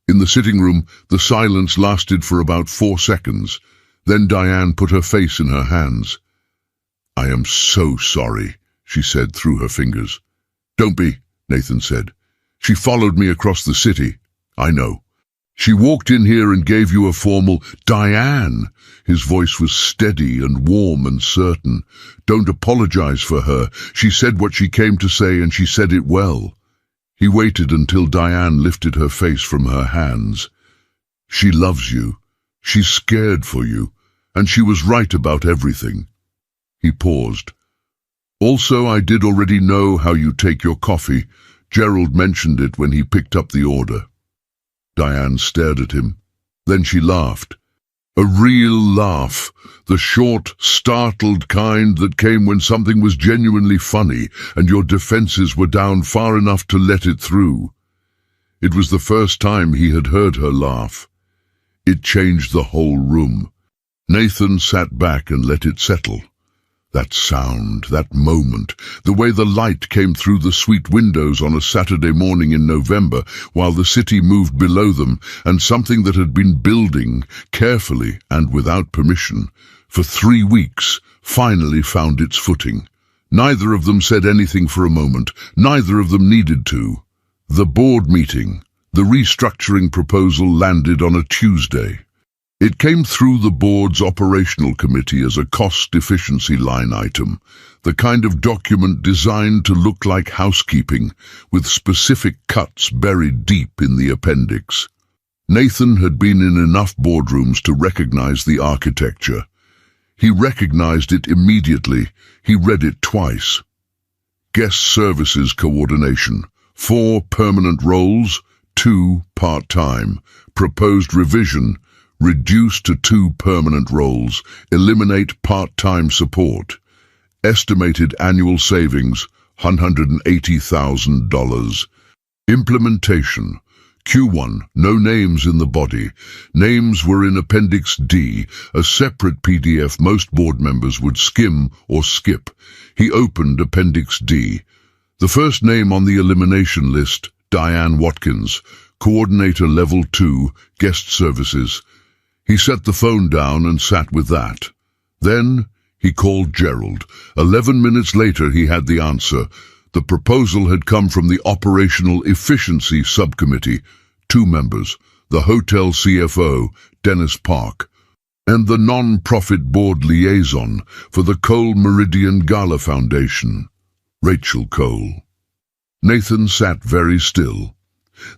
In the sitting room, the silence lasted for about 4 seconds. Then Diane put her face in her hands. "I am so sorry," she said through her fingers. "Don't be," Nathan said. "She followed me across the city. I know. She walked in here and gave you a formal, 'Diane!' His voice was steady and warm and certain. "Don't apologize for her. She said what she came to say, and she said it well." He waited until Diane lifted her face from her hands. "She loves you. She's scared for you, and she was right about everything." He paused. "Also, I did already know how you take your coffee. Gerald mentioned it when he picked up the order." Diane stared at him. Then she laughed. A real laugh, the short, startled kind that came when something was genuinely funny and your defenses were down far enough to let it through. It was the first time he had heard her laugh. It changed the whole room. Nathan sat back and let it settle. That sound, that moment, the way the light came through the suite windows on a Saturday morning in November while the city moved below them, and something that had been building, carefully and without permission, for 3 weeks, finally found its footing. Neither of them said anything for a moment. Neither of them needed to. The board meeting, the restructuring proposal, landed on a Tuesday. It came through the board's operational committee as a cost efficiency line item, the kind of document designed to look like housekeeping, with specific cuts buried deep in the appendix. Nathan had been in enough boardrooms to recognize the architecture. He recognized it immediately. He read it twice. Guest services coordination, 4 permanent roles, 2 part-time. Proposed revision, reduce to 2 permanent roles, eliminate part-time support. Estimated annual savings, $180,000. Implementation. Q1, no names in the body. Names were in Appendix D, a separate PDF most board members would skim or skip. He opened Appendix D. The first name on the elimination list, Diane Watkins, Coordinator Level 2, Guest Services. He set the phone down and sat with that. Then he called Gerald. 11 minutes later he had the answer. The proposal had come from the Operational Efficiency Subcommittee, 2 members, the hotel CFO, Dennis Park, and the non-profit board liaison for the Cole Meridian Gala Foundation, Rachel Cole. Nathan sat very still.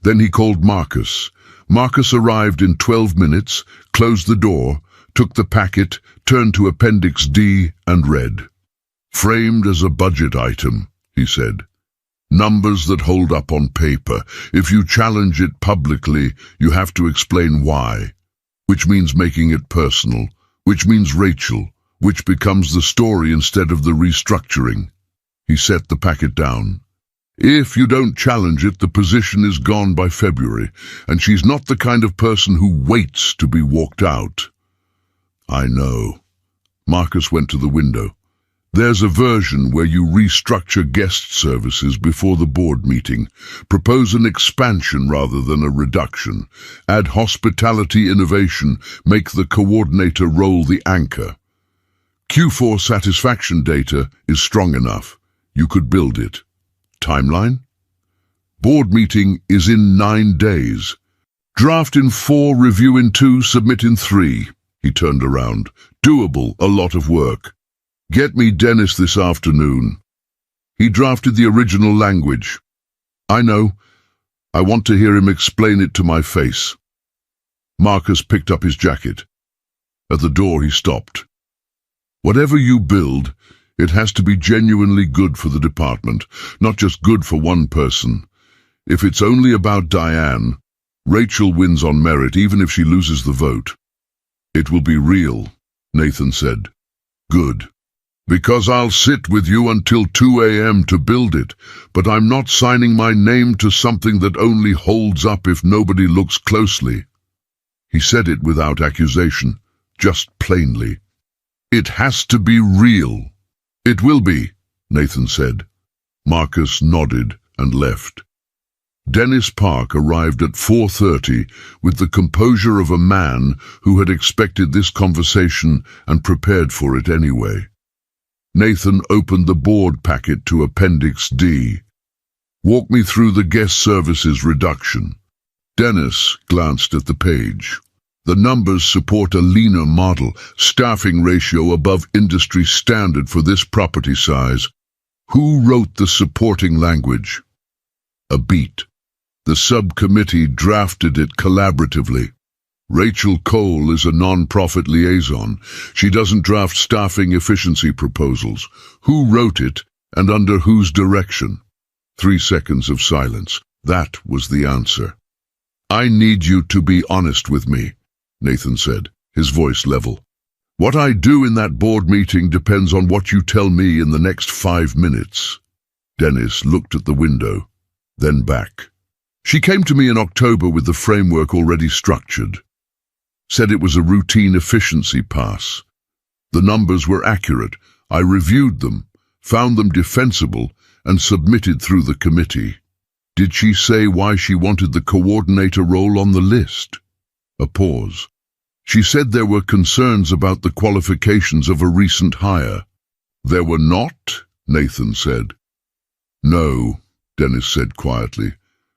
Then he called Marcus. Marcus arrived in 12 minutes, closed the door, took the packet, turned to Appendix D and read. "Framed as a budget item," he said. "Numbers that hold up on paper. If you challenge it publicly, you have to explain why, which means making it personal, which means Rachel, which becomes the story instead of the restructuring." He set the packet down. "If you don't challenge it, the position is gone by February, and she's not the kind of person who waits to be walked out." "I know." Marcus went to the window. There's a version where you restructure guest services before the board meeting. Propose an expansion rather than a reduction. Add hospitality innovation. Make the coordinator role the anchor. Q4 satisfaction data is strong enough. You could build it. Timeline? Board meeting is in 9 days. Draft in 4, review in 2, submit in 3. He turned around. Doable, a lot of work. Get me Dennis this afternoon. He drafted the original language. I know. I want to hear him explain it to my face. Marcus picked up his jacket. At the door he stopped. Whatever you build, it has to be genuinely good for the department, not just good for one person. If it's only about Diane, Rachel wins on merit even if she loses the vote. It will be real, Nathan said. Good. Because I'll sit with you until 2 a.m. to build it, but I'm not signing my name to something that only holds up if nobody looks closely. He said it without accusation, just plainly. It has to be real. It will be, Nathan said. Marcus nodded and left. Dennis Park arrived at 4:30 with the composure of a man who had expected this conversation and prepared for it anyway. Nathan opened the board packet to Appendix D. Walk me through the guest services reduction. Dennis glanced at the page. The numbers support a leaner model, staffing ratio above industry standard for this property size. Who wrote the supporting language? A beat. The subcommittee drafted it collaboratively. Rachel Cole is a non-profit liaison. She doesn't draft staffing efficiency proposals. Who wrote it and under whose direction? 3 seconds of silence. That was the answer. I need you to be honest with me, Nathan said, his voice level. What I do in that board meeting depends on what you tell me in the next 5 minutes. Dennis looked at the window, then back. She came to me in October with the framework already structured. Said it was a routine efficiency pass. The numbers were accurate. I reviewed them, found them defensible, and submitted through the committee. Did she say why she wanted the coordinator role on the list? A pause. She said there were concerns about the qualifications of a recent hire. There were not, Nathan said. No, Dennis said quietly.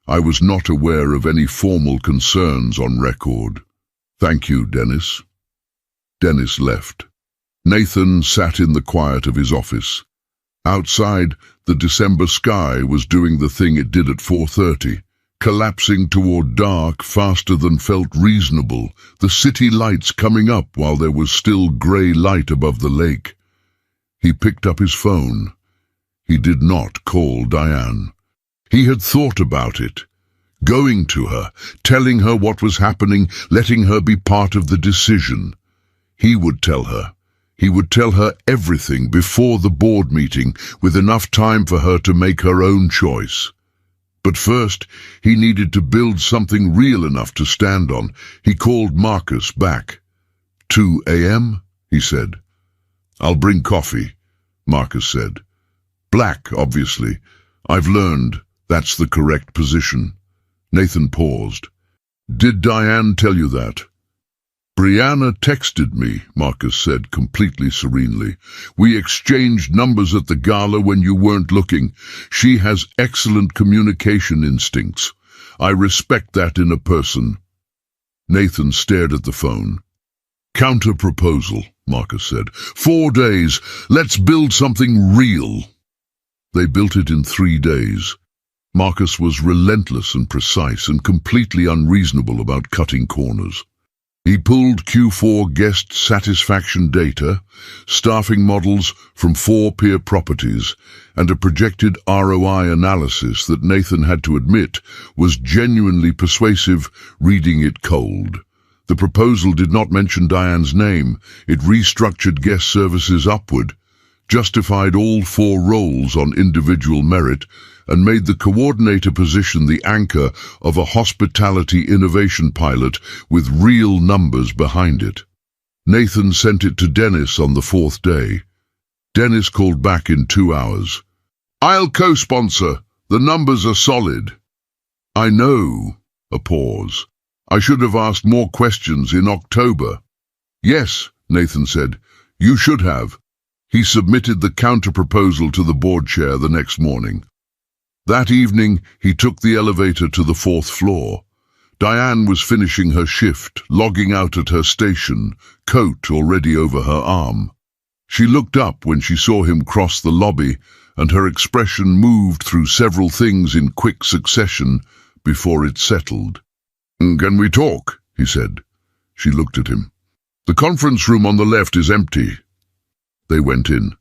I was not aware of any formal concerns on record. Thank you, Dennis. Dennis left. Nathan sat in the quiet of his office. Outside, the December sky was doing the thing it did at 4:30, collapsing toward dark faster than felt reasonable, the city lights coming up while there was still grey light above the lake. He picked up his phone. He did not call Diane. He had thought about it. Going to her, telling her what was happening, letting her be part of the decision. He would tell her. He would tell her everything before the board meeting, with enough time for her to make her own choice. But first, he needed to build something real enough to stand on. He called Marcus back. 2 a.m., he said. I'll bring coffee, Marcus said. Black, obviously. I've learned that's the correct position. Nathan paused. Did Diane tell you that? Brianna texted me, Marcus said completely serenely. We exchanged numbers at the gala when you weren't looking. She has excellent communication instincts. I respect that in a person. Nathan stared at the phone. Counter-proposal, Marcus said. 4 days. Let's build something real. They built it in 3 days. Marcus was relentless and precise and completely unreasonable about cutting corners. He pulled Q4 guest satisfaction data, staffing models from 4 peer properties, and a projected ROI analysis that Nathan had to admit was genuinely persuasive, reading it cold. The proposal did not mention Diane's name. It restructured guest services upward, justified all 4 roles on individual merit, and made the coordinator position the anchor of a hospitality innovation pilot with real numbers behind it. Nathan sent it to Dennis on the 4th day. Dennis called back in 2 hours. "I'll co-sponsor. The numbers are solid." "I know." A pause. "I should have asked more questions in October." "Yes," Nathan said. "You should have." He submitted the counter-proposal to the board chair the next morning. That evening, he took the elevator to the 4th floor. Diane was finishing her shift, logging out at her station, coat already over her arm. She looked up when she saw him cross the lobby, and her expression moved through several things in quick succession before it settled. "Can we talk?" he said. She looked at him. "The conference room on the left is empty." They went in.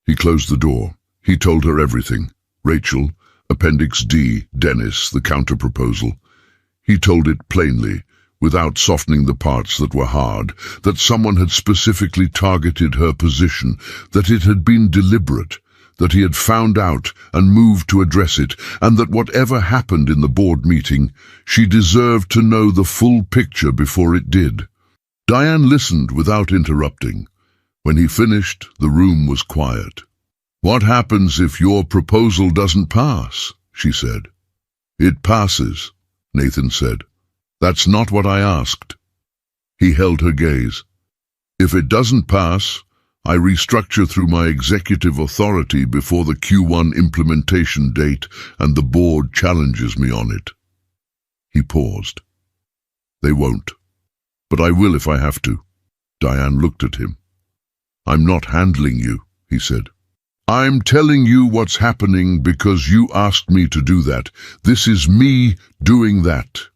He closed the door. He told her everything. Rachel, Appendix D, Dennis, the counter-proposal. He told it plainly, without softening the parts that were hard, that someone had specifically targeted her position, that it had been deliberate, that he had found out and moved to address it, and that whatever happened in the board meeting, she deserved to know the full picture before it did. Diane listened without interrupting. When he finished, the room was quiet. "What happens if your proposal doesn't pass?" she said. "It passes," Nathan said. "That's not what I asked." He held her gaze. "If it doesn't pass, I restructure through my executive authority before the Q1 implementation date and the board challenges me on it." He paused. "They won't. But I will if I have to." Diane looked at him. "I'm not handling you," he said. "I'm telling you what's happening because you asked me to do that. This is me doing that."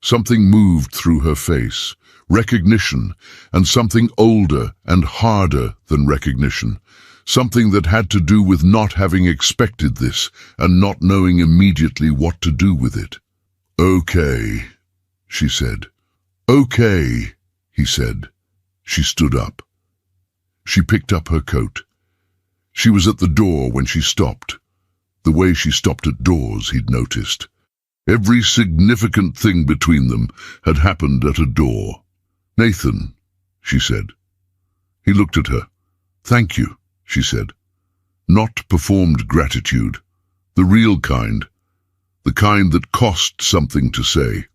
Something moved through her face. Recognition, and something older and harder than recognition. Something that had to do with not having expected this and not knowing immediately what to do with it. "Okay," she said. "Okay," he said. She stood up. She picked up her coat. She was at the door when she stopped. The way she stopped at doors, he'd noticed. Every significant thing between them had happened at a door. "Nathan," she said. He looked at her. "Thank you," she said. Not performed gratitude. The real kind. The kind that cost something to say.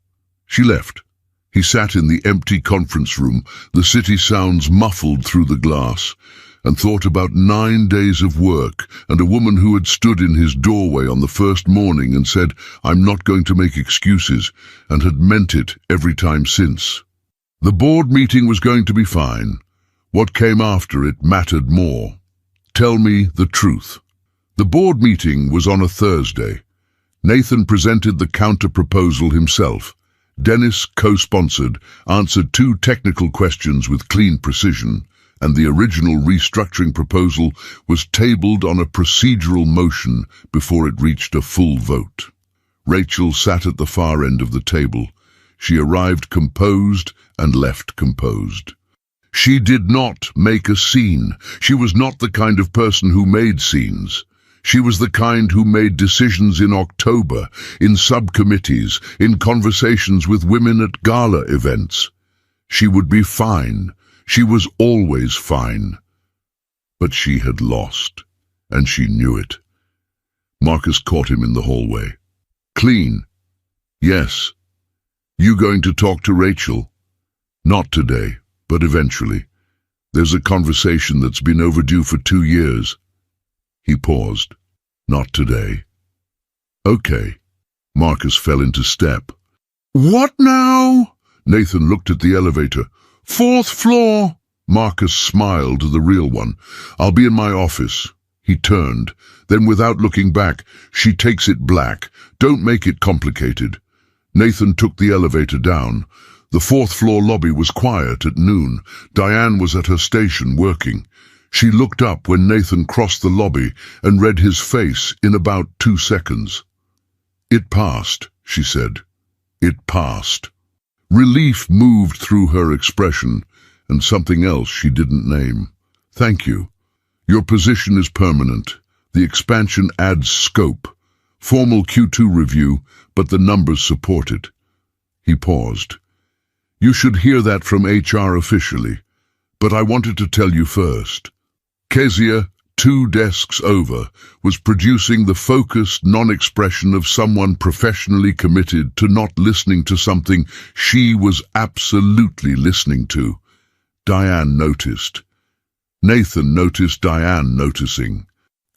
She left. He sat in the empty conference room, the city sounds muffled through the glass, and thought about 9 days of work and a woman who had stood in his doorway on the first morning and said, "I'm not going to make excuses," and had meant it every time since. The board meeting was going to be fine. What came after it mattered more. Tell me the truth. The board meeting was on a Thursday. Nathan presented the counter-proposal himself. Dennis, co-sponsored, answered 2 technical questions with clean precision, and the original restructuring proposal was tabled on a procedural motion before it reached a full vote. Rachel sat at the far end of the table. She arrived composed and left composed. She did not make a scene. She was not the kind of person who made scenes. She was the kind who made decisions in October, in subcommittees, in conversations with women at gala events. She would be fine. She was always fine. But she had lost, and she knew it. Marcus caught him in the hallway. "Clean." "Yes." "You going to talk to Rachel?" "Not today, but eventually. There's a conversation that's been overdue for 2 years. He paused. "Not today." "Okay." Marcus fell into step. "What now?" Nathan looked at the elevator. "4th floor." Marcus smiled, the real one. "I'll be in my office." He turned. Then, without looking back, "She takes it black. Don't make it complicated." Nathan took the elevator down. The 4th floor lobby was quiet at noon. Diane was at her station working. She looked up when Nathan crossed the lobby and read his face in about 2 seconds. "It passed," she said. "It passed." Relief moved through her expression, and something else she didn't name. "Thank you. Your position is permanent. The expansion adds scope. Formal Q2 review, but the numbers support it." He paused. "You should hear that from HR officially. But I wanted to tell you first. Kezia, 2 desks over, was producing the focused non-expression of someone professionally committed to not listening to something she was absolutely listening to. Diane noticed. Nathan noticed Diane noticing.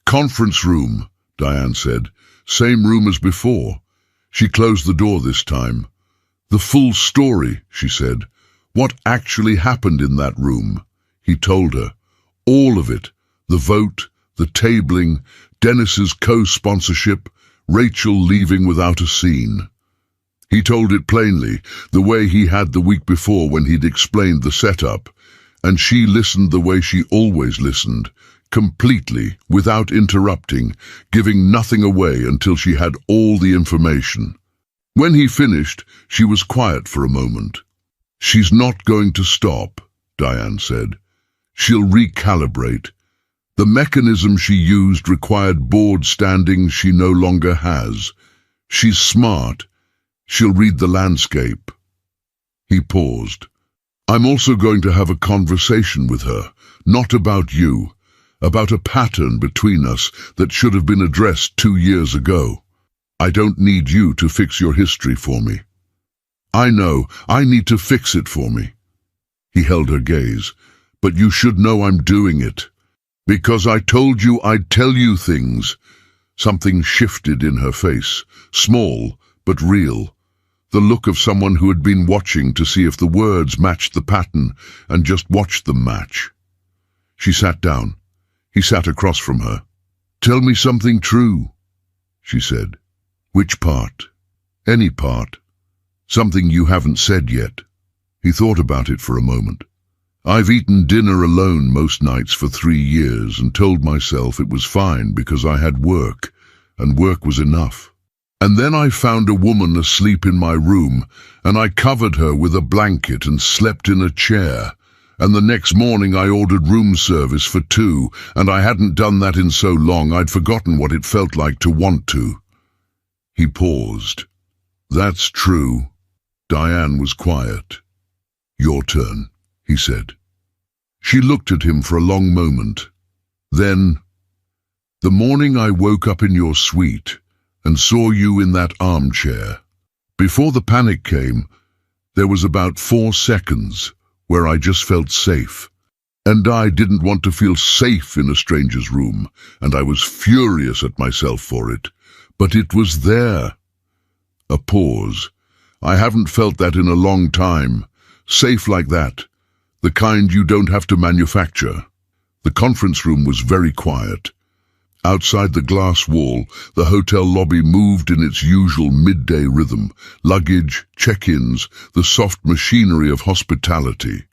"Conference room," Diane said. "Same room as before." She closed the door this time. "The full story," she said. "What actually happened in that room?" He told her. All of it. The vote, the tabling, Dennis's co-sponsorship, Rachel leaving without a scene. He told it plainly, the way he had the week before when he'd explained the setup, and she listened the way she always listened, completely, without interrupting, giving nothing away until she had all the information. When he finished, she was quiet for a moment. "She's not going to stop," Diane said. "She'll recalibrate. The mechanism she used required board standing she no longer has. She's smart. She'll read the landscape." He paused. "I'm also going to have a conversation with her, not about you, about a pattern between us that should have been addressed 2 years ago. I don't need you to fix your history for me. I know, I need to fix it for me." He held her gaze. "But you should know I'm doing it. Because I told you I'd tell you things." Something shifted in her face, small but real. The look of someone who had been watching to see if the words matched the pattern and just watched them match. She sat down. He sat across from her. "Tell me something true," she said. "Which part?" "Any part. Something you haven't said yet." He thought about it for a moment. "I've eaten dinner alone most nights for 3 years and told myself it was fine because I had work, and work was enough. And then I found a woman asleep in my room, and I covered her with a blanket and slept in a chair. And the next morning I ordered room service for 2, and I hadn't done that in so long I'd forgotten what it felt like to want to." He paused. "That's true." Diane was quiet. "Your turn," he said. She looked at him for a long moment. Then, "The morning I woke up in your suite and saw you in that armchair. Before the panic came, there was about 4 seconds where I just felt safe. And I didn't want to feel safe in a stranger's room, and I was furious at myself for it. But it was there." A pause. "I haven't felt that in a long time. Safe like that. The kind you don't have to manufacture." The conference room was very quiet. Outside the glass wall, the hotel lobby moved in its usual midday rhythm, luggage, check-ins, the soft machinery of hospitality.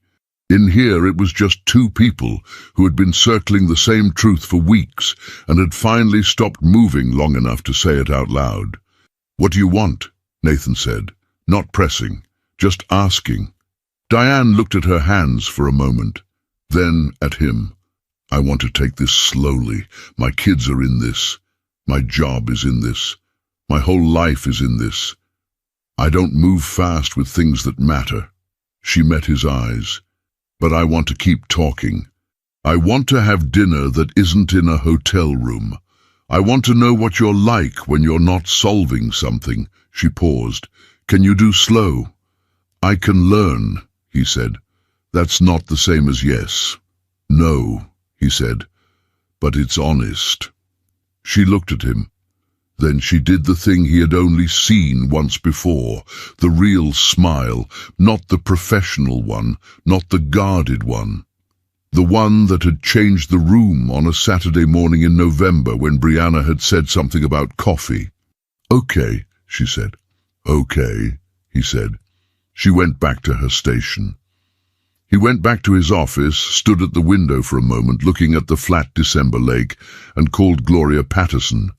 In here it was just 2 people who had been circling the same truth for weeks and had finally stopped moving long enough to say it out loud. "What do you want?" Nathan said, not pressing, just asking. Diane looked at her hands for a moment, then at him. "I want to take this slowly. My kids are in this. My job is in this. My whole life is in this. I don't move fast with things that matter." She met his eyes. "But I want to keep talking. I want to have dinner that isn't in a hotel room. I want to know what you're like when you're not solving something." She paused. "Can you do slow?" "I can learn," he said. "That's not the same as yes." "No," he said, "but it's honest." She looked at him. Then she did the thing he had only seen once before, the real smile, not the professional one, not the guarded one. The one that had changed the room on a Saturday morning in November when Brianna had said something about coffee. "Okay," she said. "Okay," he said. She went back to her station. He went back to his office, stood at the window for a moment looking at the flat December lake, and called Gloria Patterson.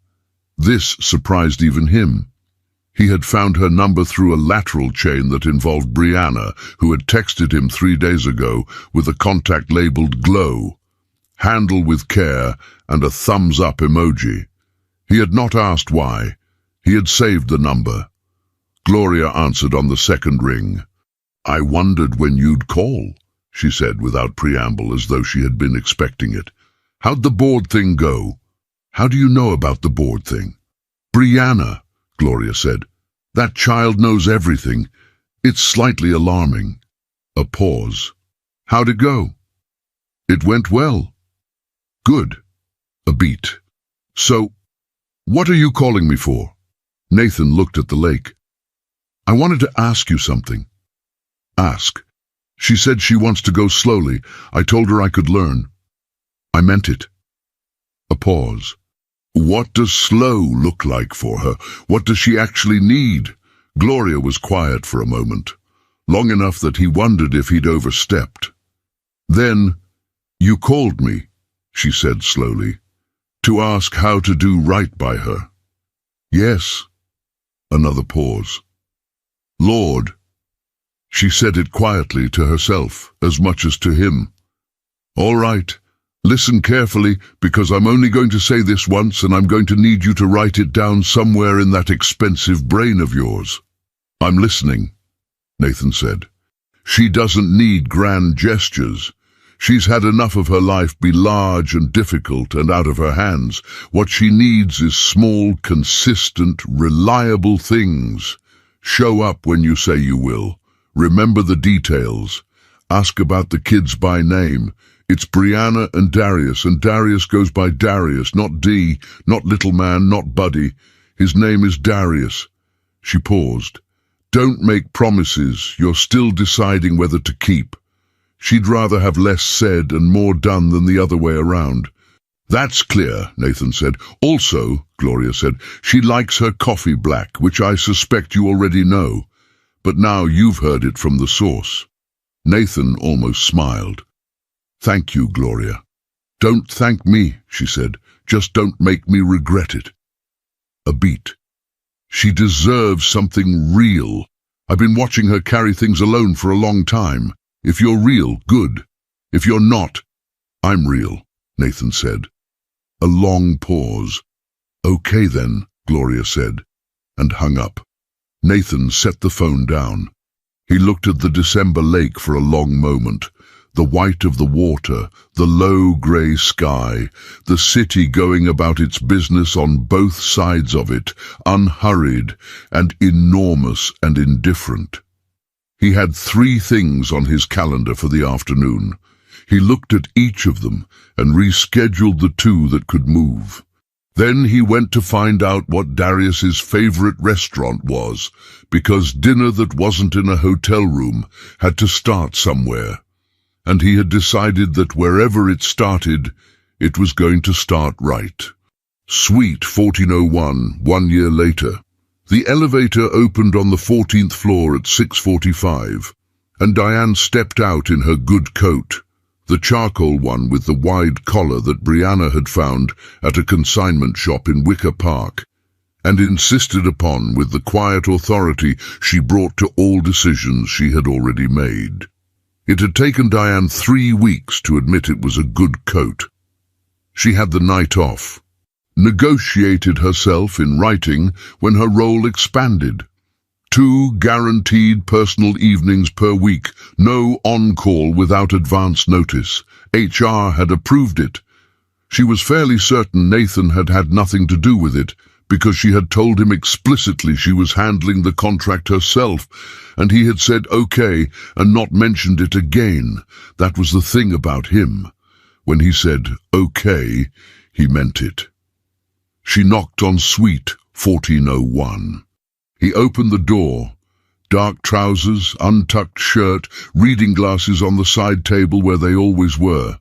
This surprised even him. He had found her number through a lateral chain that involved Brianna, who had texted him 3 days ago with a contact labeled glow, handle with care, and a thumbs-up emoji. He had not asked why. He had saved the number. Gloria answered on the second ring. "I wondered when you'd call." she said without preamble, as though she had been expecting it. How'd the board thing go? How do you know about the board thing? Brianna, Gloria said. That child knows everything. It's slightly alarming. A pause. How'd it go? It went well. Good. A beat. So, what are you calling me for? Nathan looked at the lake. I wanted to ask you something. Ask. She said she wants to go slowly. I told her I could learn. I meant it. A pause. What does slow look like for her? What does she actually need? Gloria was quiet for a moment, long enough that he wondered if he'd overstepped. Then, you called me, she said slowly, to ask how to do right by her. Yes. Another pause. Lord. She said it quietly to herself, as much as to him. All right. Listen carefully, because I'm only going to say this once, and I'm going to need you to write it down somewhere in that expensive brain of yours. I'm listening, Nathan said. She doesn't need grand gestures. She's had enough of her life be large and difficult and out of her hands. What she needs is small, consistent, reliable things. Show up when you say you will. Remember the details. Ask about the kids by name. It's Brianna and Darius goes by Darius, not D, not little man, not Buddy. His name is Darius. She paused. Don't make promises you're still deciding whether to keep. She'd rather have less said and more done than the other way around. That's clear, Nathan said. Also, Gloria said, she likes her coffee black, which I suspect you already know. But now you've heard it from the source. Nathan almost smiled. Thank you, Gloria. Don't thank me, she said. Just don't make me regret it. A beat. She deserves something real. I've been watching her carry things alone for a long time. If you're real, good. If you're not, I'm real, Nathan said. A long pause. Okay then, Gloria said, and hung up. Nathan set the phone down. He looked at the December lake for a long moment. The white of the water, the low grey sky, the city going about its business on both sides of it, unhurried and enormous and indifferent. He had 3 things on his calendar for the afternoon. He looked at each of them and rescheduled the 2 that could move. Then he went to find out what Darius's favorite restaurant was, because dinner that wasn't in a hotel room had to start somewhere. And he had decided that wherever it started, it was going to start right. Suite 1401, 1 year later. The elevator opened on the 14th floor at 6:45, and Diane stepped out in her good coat, the charcoal one with the wide collar that Brianna had found at a consignment shop in Wicker Park, and insisted upon with the quiet authority she brought to all decisions she had already made. It had taken Diane 3 weeks to admit it was a good coat. She had the night off, negotiated herself in writing when her role expanded. 2 guaranteed personal evenings per week, no on-call without advance notice. HR had approved it. She was fairly certain Nathan had had nothing to do with it, because she had told him explicitly she was handling the contract herself, and he had said okay and not mentioned it again. That was the thing about him. When he said okay, he meant it. She knocked on suite 1401. He opened the door. Dark trousers, untucked shirt, reading glasses on the side table where they always were.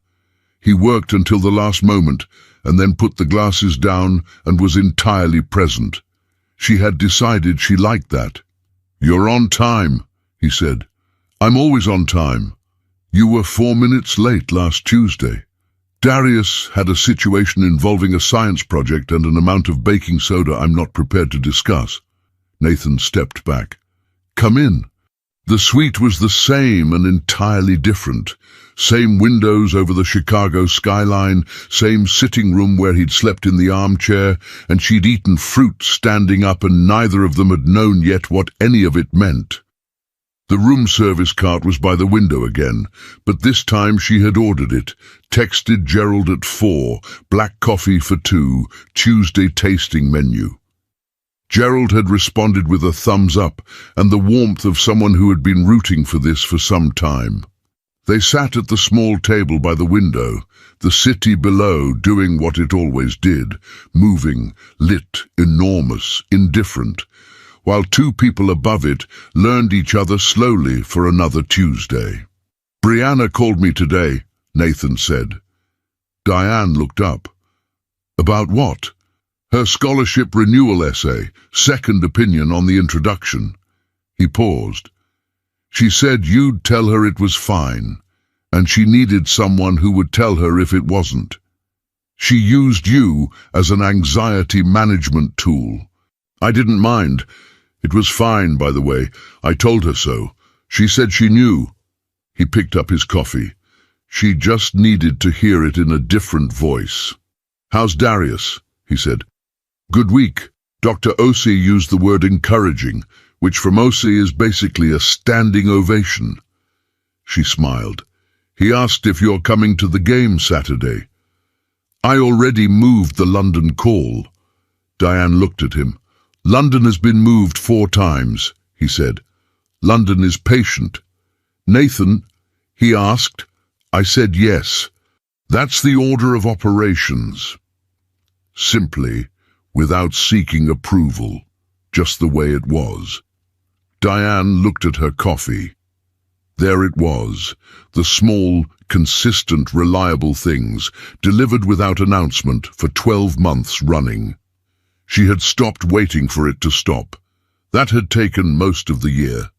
He worked until the last moment, and then put the glasses down and was entirely present. She had decided she liked that. You're on time, he said. I'm always on time. You were 4 minutes late last Tuesday. Darius had a situation involving a science project and an amount of baking soda I'm not prepared to discuss. Nathan stepped back. Come in. The suite was the same and entirely different. Same windows over the Chicago skyline, same sitting room where he'd slept in the armchair, and she'd eaten fruit standing up, and neither of them had known yet what any of it meant. The room service cart was by the window again, but this time she had ordered it, texted Gerald at 4, black coffee for 2, Tuesday tasting menu. Gerald had responded with a thumbs up and the warmth of someone who had been rooting for this for some time. They sat at the small table by the window, the city below doing what it always did, moving, lit, enormous, indifferent, while two people above it learned each other slowly for another Tuesday. "Brianna called me today," Nathan said. Diane looked up. "About what?" "Her scholarship renewal essay, second opinion on the introduction." He paused. "She said you'd tell her it was fine, and she needed someone who would tell her if it wasn't. She used you as an anxiety management tool. I didn't mind. It was fine, by the way. I told her so. She said she knew." He picked up his coffee. She just needed to hear it in a different voice. "How's Darius?" he said. "Good week. Dr. Osei used the word encouraging, which from Osei is basically a standing ovation." She smiled. "He asked if you're coming to the game Saturday." "I already moved the London call." Diane looked at him. "London has been moved 4 times, he said. "London is patient." "Nathan?" he asked. I said yes. "That's the order of operations." Simply, without seeking approval, just the way it was. Diane looked at her coffee. There it was, the small, consistent, reliable things, delivered without announcement for 12 months running. She had stopped waiting for it to stop. That had taken most of the year.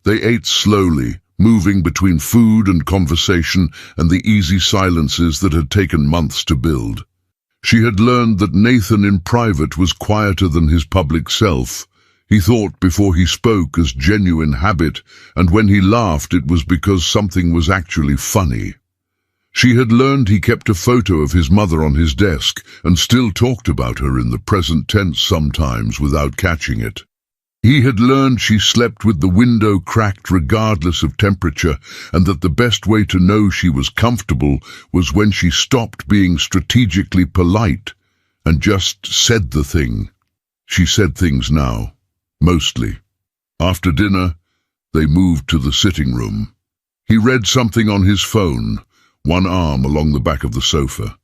They ate slowly, moving between food and conversation and the easy silences that had taken months to build. She had learned that Nathan in private was quieter than his public self. He thought before he spoke as genuine habit, and when he laughed it was because something was actually funny. She had learned he kept a photo of his mother on his desk and still talked about her in the present tense sometimes without catching it. He had learned she slept with the window cracked regardless of temperature, and that the best way to know she was comfortable was when she stopped being strategically polite and just said the thing. She said things now, mostly. After dinner, they moved to the sitting room. He read something on his phone, one arm along the back of the sofa.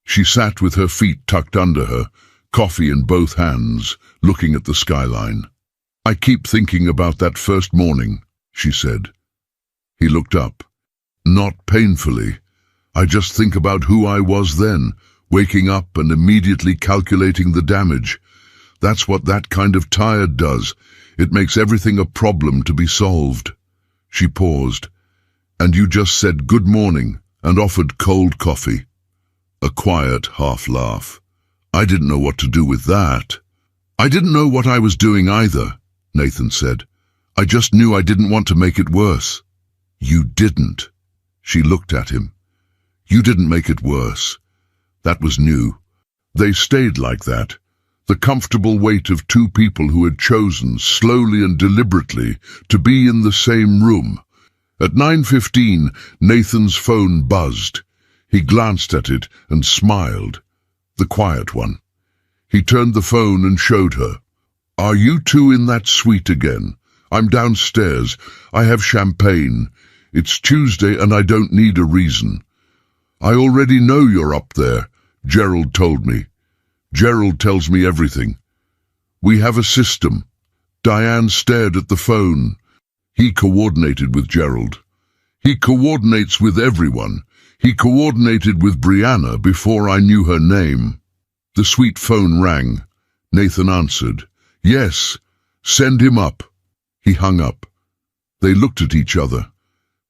She sat with her feet tucked under her, coffee in both hands, looking at the skyline. "I keep thinking about that first morning," she said. He looked up. "Not painfully. I just think about who I was then, waking up and immediately calculating the damage. That's what that kind of tired does. It makes everything a problem to be solved." She paused. "And you just said good morning and offered cold coffee." A quiet half-laugh. "I didn't know what to do with that." "I didn't know what I was doing either," Nathan said. "I just knew I didn't want to make it worse." "You didn't." She looked at him. "You didn't make it worse." That was new. They stayed like that. The comfortable weight of two people who had chosen, slowly and deliberately, to be in the same room. At 9:15, Nathan's phone buzzed. He glanced at it and smiled. The quiet one. He turned the phone and showed her. "Are you two in that suite again? I'm downstairs. I have champagne. It's Tuesday and I don't need a reason." "I already know you're up there," Gerald told me. "Gerald tells me everything. We have a system." Diane stared at the phone. He coordinated with Gerald. "He coordinates with everyone. He coordinated with Brianna before I knew her name." The suite phone rang. Nathan answered. "Yes, send him up." He hung up. They looked at each other.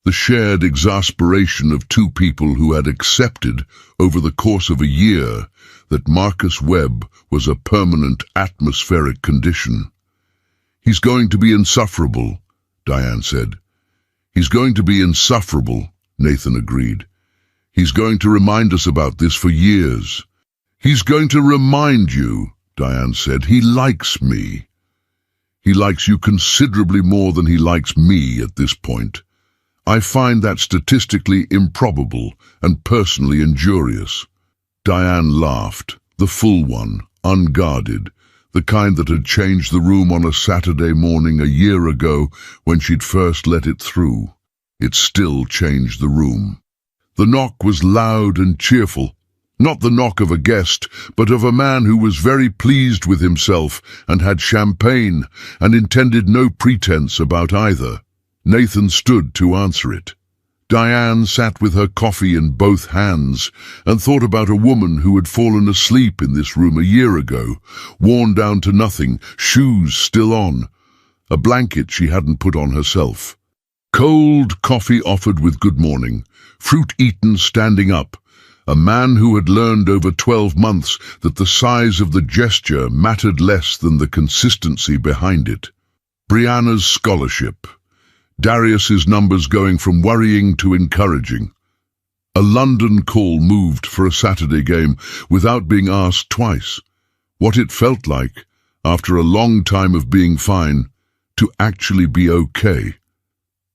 The shared exasperation of two people who had accepted, over the course of a year, that Marcus Webb was a permanent atmospheric condition. "He's going to be insufferable," Diane said. "He's going to be insufferable," Nathan agreed. "He's going to remind us about this for years." "He's going to remind you," Diane said. "He likes me." He likes you considerably more than he likes me at this point. I find that statistically improbable and personally injurious." Diane laughed, the full one, unguarded, the kind that had changed the room on a Saturday morning a year ago when she'd first let it through. It still changed the room. The knock was loud and cheerful, not the knock of a guest, but of a man who was very pleased with himself and had champagne and intended no pretense about either. Nathan stood to answer it. Diane sat with her coffee in both hands and thought about a woman who had fallen asleep in this room a year ago, worn down to nothing, shoes still on, a blanket she hadn't put on herself. Cold coffee offered with good morning, fruit eaten standing up, a man who had learned over 12 months that the size of the gesture mattered less than the consistency behind it. Brianna's scholarship. Darius's numbers going from worrying to encouraging. A London call moved for a Saturday game without being asked twice. What it felt like, after a long time of being fine, to actually be okay.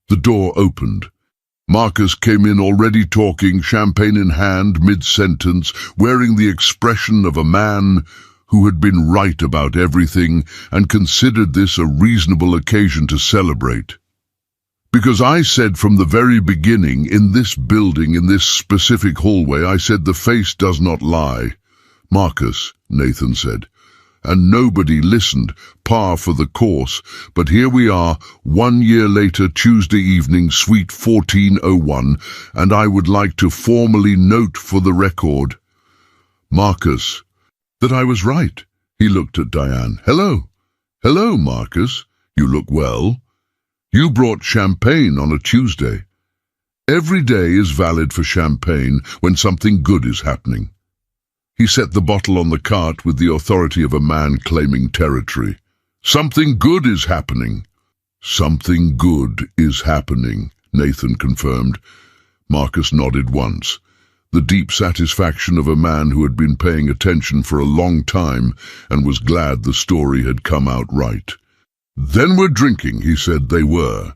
The door opened. Marcus came in already talking, champagne in hand, mid-sentence, wearing the expression of a man who had been right about everything and considered this a reasonable occasion to celebrate. "Because I said from the very beginning, in this building, in this specific hallway, I said the face does not lie." "Marcus," Nathan said. "And nobody listened, par for the course, but here we are, 1 year later, Tuesday evening, suite 1401, and I would like to formally note for the record." "Marcus, that I was right." He looked at Diane. "Hello. Hello, Marcus. You look well. You brought champagne on a Tuesday. Every day is valid for champagne when something good is happening." He set the bottle on the cart with the authority of a man claiming territory. "Something good is happening." "Something good is happening," Nathan confirmed. Marcus nodded once. The deep satisfaction of a man who had been paying attention for a long time and was glad the story had come out right. "Then we're drinking," he said. They were.